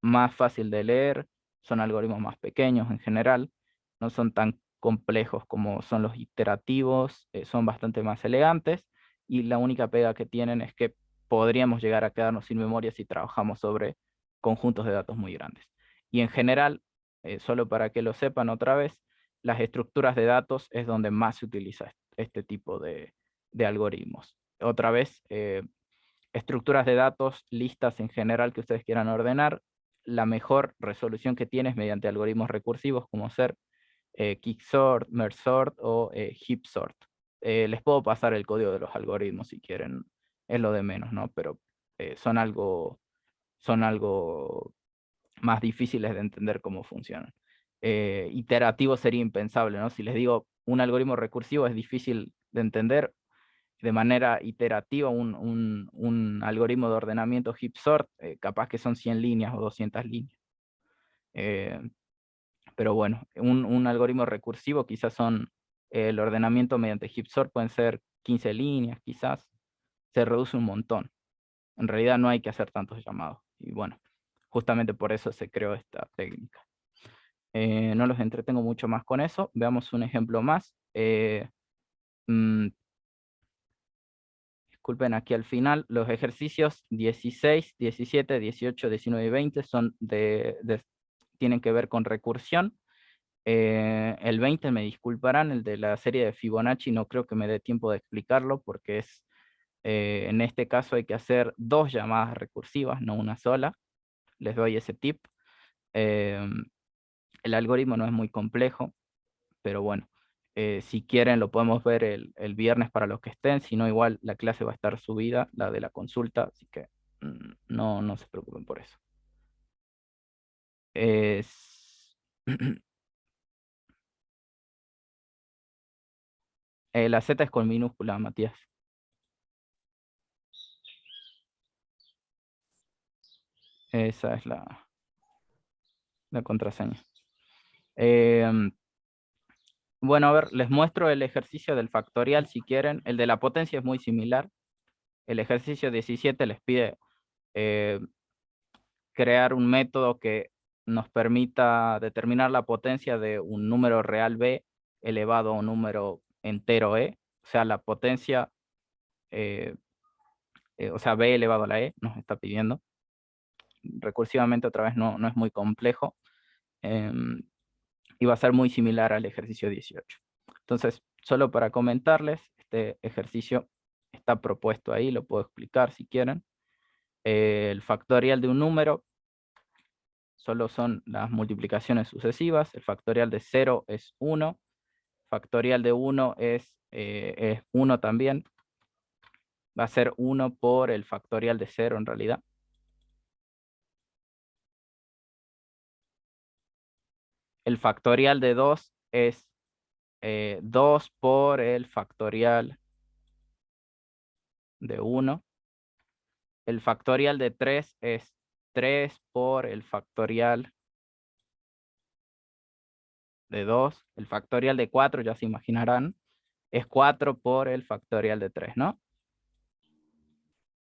[SPEAKER 1] más fácil de leer. Son algoritmos más pequeños en general. No son tan complejos como son los iterativos. Son bastante más elegantes. Y la única pega que tienen es que podríamos llegar a quedarnos sin memoria si trabajamos sobre conjuntos de datos muy grandes. Y en general, solo para que lo sepan otra vez, las estructuras de datos es donde más se utiliza este tipo de algoritmos. Otra vez, estructuras de datos, listas en general que ustedes quieran ordenar, la mejor resolución que tiene es mediante algoritmos recursivos como ser quicksort, mergesort o heapsort. Les puedo pasar el código de los algoritmos si quieren, es lo de menos, ¿no? Pero son algo más difíciles de entender cómo funcionan. Iterativo sería impensable, ¿no? Si les digo un algoritmo recursivo es difícil de entender, de manera iterativa un algoritmo de ordenamiento heapsort, capaz que son 100 líneas o 200 líneas. Pero bueno, un algoritmo recursivo quizás son el ordenamiento mediante heapsort pueden ser 15 líneas, quizás. Se reduce un montón. En realidad no hay que hacer tantos llamados. Y bueno, justamente por eso se creó esta técnica. No los entretengo mucho más con eso. Veamos un ejemplo más. Disculpen, aquí al final, los ejercicios 16, 17, 18, 19 y 20 son tienen que ver con recursión. El 20 me disculparán, el de la serie de Fibonacci no creo que me dé tiempo de explicarlo porque en este caso hay que hacer 2 llamadas recursivas, no una sola. Les doy ese tip. El algoritmo no es muy complejo, pero bueno, si quieren lo podemos ver el viernes para los que estén, si no igual la clase va a estar subida, la de la consulta, así que no se preocupen por eso. La Z es con minúscula, Matías. Esa es la contraseña. Bueno, a ver, les muestro el ejercicio del factorial si quieren. El de la potencia es muy similar. El ejercicio 17 les pide crear un método que nos permita determinar la potencia de un número real B elevado a un número entero E. O sea, la potencia, o sea, B elevado a la E nos está pidiendo. Recursivamente otra vez no es muy complejo. Y va a ser muy similar al ejercicio 18. Entonces, solo para comentarles, este ejercicio está propuesto ahí, lo puedo explicar si quieren. El factorial de un número solo son las multiplicaciones sucesivas. El factorial de 0 es 1. Factorial de 1 es 1 también. Va a ser 1 por el factorial de 0 en realidad. el factorial de 2 es 2 por el factorial de 1. El factorial de 3 es 3 por el factorial de 2. El factorial de 4, ya se imaginarán, es 4 por el factorial de 3, ¿no?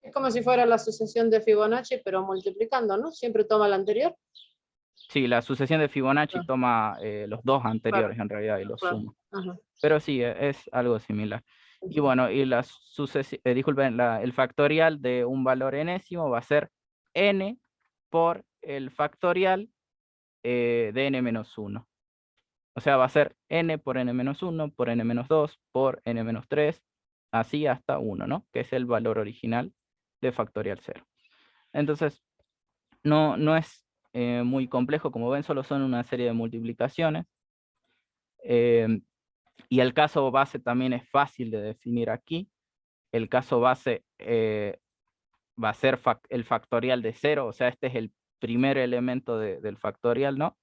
[SPEAKER 5] Es como si fuera la sucesión de Fibonacci, pero multiplicando, ¿no? Siempre toma la anterior.
[SPEAKER 1] Sí, la sucesión de Fibonacci
[SPEAKER 5] Ah.
[SPEAKER 1] toma los dos anteriores
[SPEAKER 5] Claro,
[SPEAKER 1] en realidad y los
[SPEAKER 5] claro.
[SPEAKER 1] suma.
[SPEAKER 5] Ajá.
[SPEAKER 1] Pero sí, es algo similar. Y bueno, y disculpen, el factorial de un valor enésimo va a ser n por el factorial de n-1. O sea, va a ser n por n-1 por n-2 por n-3, así hasta 1, ¿no? Que es el valor original de factorial 0. Entonces, no es muy complejo, como ven, solo son una serie de multiplicaciones. Y el caso base también es fácil de definir aquí. El caso base va a ser el factorial de 0, o sea, este es el primer elemento del factorial, ¿no?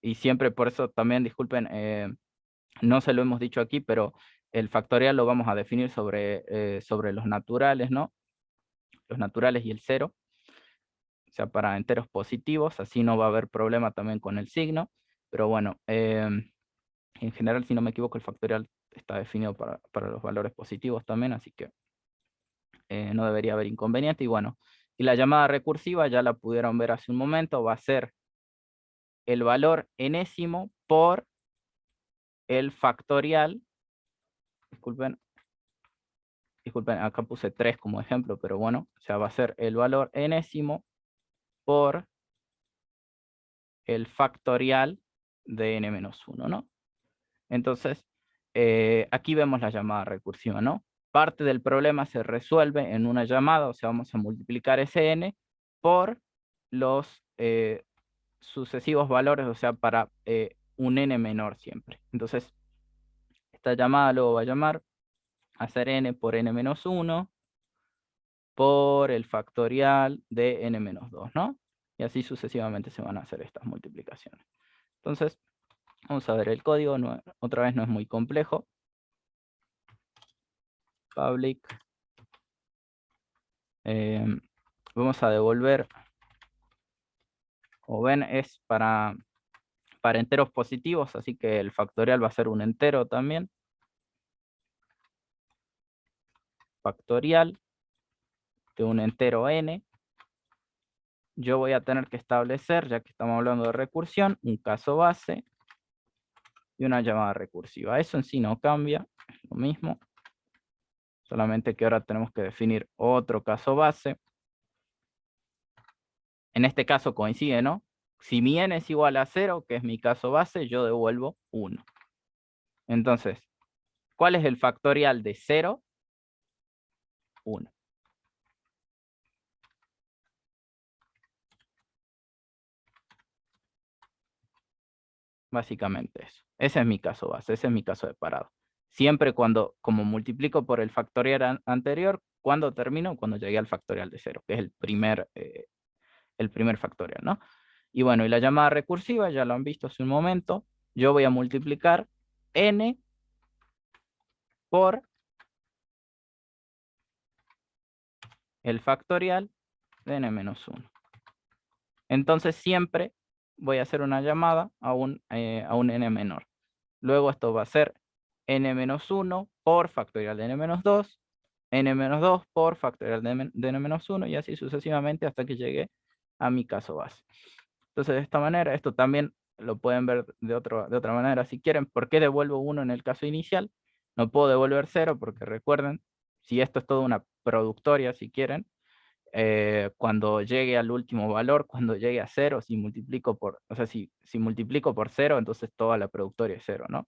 [SPEAKER 1] Y siempre por eso también, disculpen, no se lo hemos dicho aquí, pero el factorial lo vamos a definir sobre los naturales, ¿no? Los naturales y el 0. O sea, para enteros positivos, así no va a haber problema también con el signo. Pero bueno, en general, si no me equivoco, el factorial está definido para los valores positivos también, así que no debería haber inconveniente. Y bueno, y la llamada recursiva ya la pudieron ver hace un momento, va a ser el valor enésimo por el factorial. Disculpen, acá puse 3 como ejemplo, pero bueno, o sea, va a ser el valor enésimo por el factorial de n-1, ¿no? Entonces, aquí vemos la llamada recursiva, ¿no? Parte del problema se resuelve en una llamada, o sea, vamos a multiplicar ese n por los sucesivos valores, o sea, para un n menor siempre. Entonces, esta llamada luego va a llamar a ser n por n-1 por el factorial de n-2, ¿no? Y así sucesivamente se van a hacer estas multiplicaciones. Entonces, vamos a ver el código, otra vez no es muy complejo. Public. Vamos a devolver, como ven, es para enteros positivos, así que el factorial va a ser un entero también. Factorial de un entero n. Yo voy a tener que establecer, ya que estamos hablando de recursión, un caso base y una llamada recursiva. Eso en sí no cambia, es lo mismo. Solamente que ahora tenemos que definir otro caso base. En este caso coincide, ¿no? Si mi n es igual a 0, que es mi caso base, yo devuelvo 1. Entonces, ¿cuál es el factorial de 0? 1. Básicamente eso. Ese es mi caso base, ese es mi caso de parado. Siempre como multiplico por el factorial anterior, ¿cuándo termino? Cuando llegué al factorial de 0, que es el primer factorial, ¿no? Y bueno, y la llamada recursiva, ya lo han visto hace un momento. Yo voy a multiplicar n por el factorial de n-1. Entonces siempre voy a hacer una llamada a un n menor. Luego esto va a ser n-1 por factorial de n-2, n-2 por factorial de n-1 y así sucesivamente hasta que llegue a mi caso base. Entonces de esta manera, esto también lo pueden ver de otra manera si quieren. ¿Por qué devuelvo 1 en el caso inicial? No puedo devolver 0 porque recuerden, si esto es toda una productoria, si quieren, cuando llegue al último valor, cuando llegue a 0, si multiplico por, o sea, si multiplico por 0, entonces toda la productoria es 0, ¿no?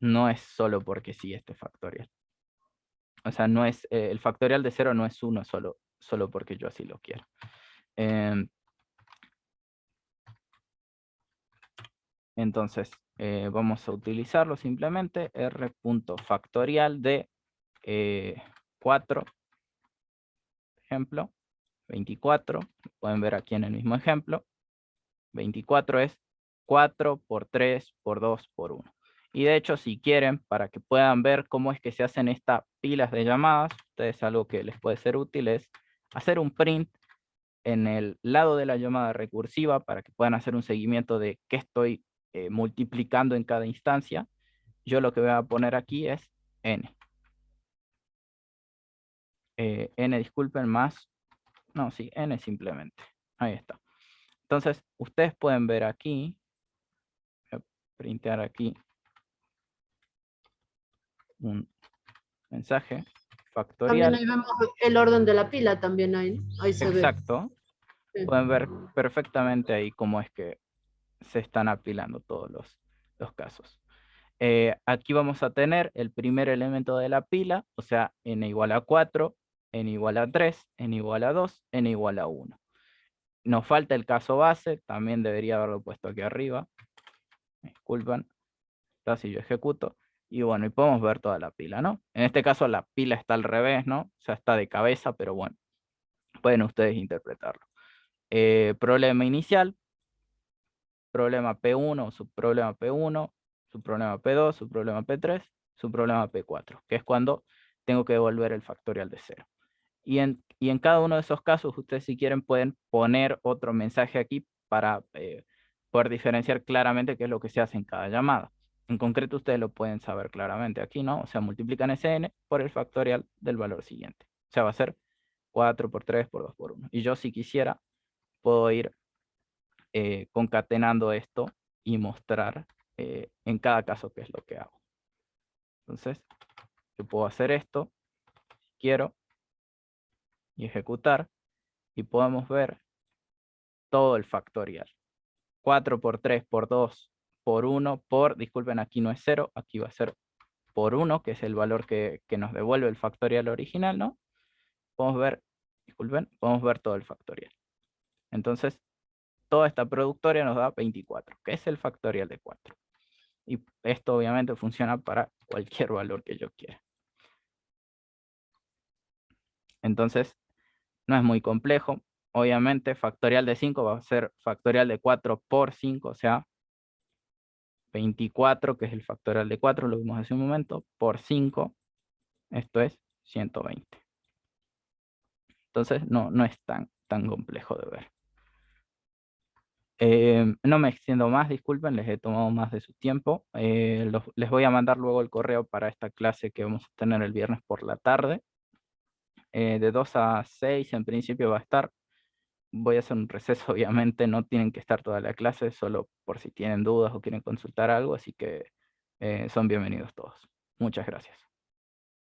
[SPEAKER 1] No es solo porque sí este factorial. O sea, no es, el factorial de 0 no es 1 solo porque yo así lo quiero. Entonces, vamos a utilizarlo simplemente, r.factorial de 4, ejemplo, 24, pueden ver aquí en el mismo ejemplo, 24 es 4 por 3 por 2 por 1. Y de hecho, si quieren, para que puedan ver cómo es que se hacen estas pilas de llamadas, ustedes algo que les puede ser útil es hacer un print en el lado de la llamada recursiva para que puedan hacer un seguimiento de qué estoy multiplicando en cada instancia. Yo lo que voy a poner aquí es n. N, disculpen, más. No, sí, n simplemente. Ahí está. Entonces, ustedes pueden ver aquí. Voy a printear aquí un mensaje factorial.
[SPEAKER 5] También ahí vemos el orden de la pila, también ahí, ¿no? Ahí se ve.
[SPEAKER 1] Exacto.
[SPEAKER 5] Sí.
[SPEAKER 1] Pueden ver perfectamente ahí cómo es que se están apilando todos los casos. Aquí vamos a tener el primer elemento de la pila, o sea, n igual a 4, n igual a 3, n igual a 2, n igual a 1. Nos falta el caso base, también debería haberlo puesto aquí arriba. Me disculpan. Está si yo ejecuto. Y bueno, y podemos ver toda la pila, ¿no? En este caso la pila está al revés, ¿no? O sea, está de cabeza, pero bueno, pueden ustedes interpretarlo. Problema inicial, problema P1, subproblema P1, subproblema P2, subproblema P3, subproblema P4, que es cuando tengo que devolver el factorial de 0. Y en cada uno de esos casos, ustedes si quieren pueden poner otro mensaje aquí para poder diferenciar claramente qué es lo que se hace en cada llamada. En concreto, ustedes lo pueden saber claramente aquí, ¿no? O sea, multiplican ese n por el factorial del valor siguiente. O sea, va a ser 4 por 3 por 2 por 1. Y yo, si quisiera, puedo ir concatenando esto y mostrar en cada caso qué es lo que hago. Entonces, yo puedo hacer esto, si quiero, y ejecutar, y podemos ver todo el factorial. 4 por 3 por 2 por 1 por, disculpen, aquí no es 0, aquí va a ser por 1, que es el valor que nos devuelve el factorial original, ¿no? Podemos ver, disculpen, podemos ver todo el factorial. Entonces, toda esta productoria nos da 24, que es el factorial de 4. Y esto obviamente funciona para cualquier valor que yo quiera. Entonces, no es muy complejo. Obviamente, factorial de 5 va a ser factorial de 4 por 5, o sea, 24, que es el factorial de 4, lo vimos hace un momento, por 5, esto es 120. Entonces, no es tan complejo de ver. No me extiendo más, disculpen, les he tomado más de su tiempo. Les voy a mandar luego el correo para esta clase que vamos a tener el viernes por la tarde. De 2 a 6 en principio va a estar. Voy a hacer un receso, obviamente, no tienen que estar toda la clase, solo por si tienen dudas o quieren consultar algo, así que son bienvenidos todos. Muchas gracias.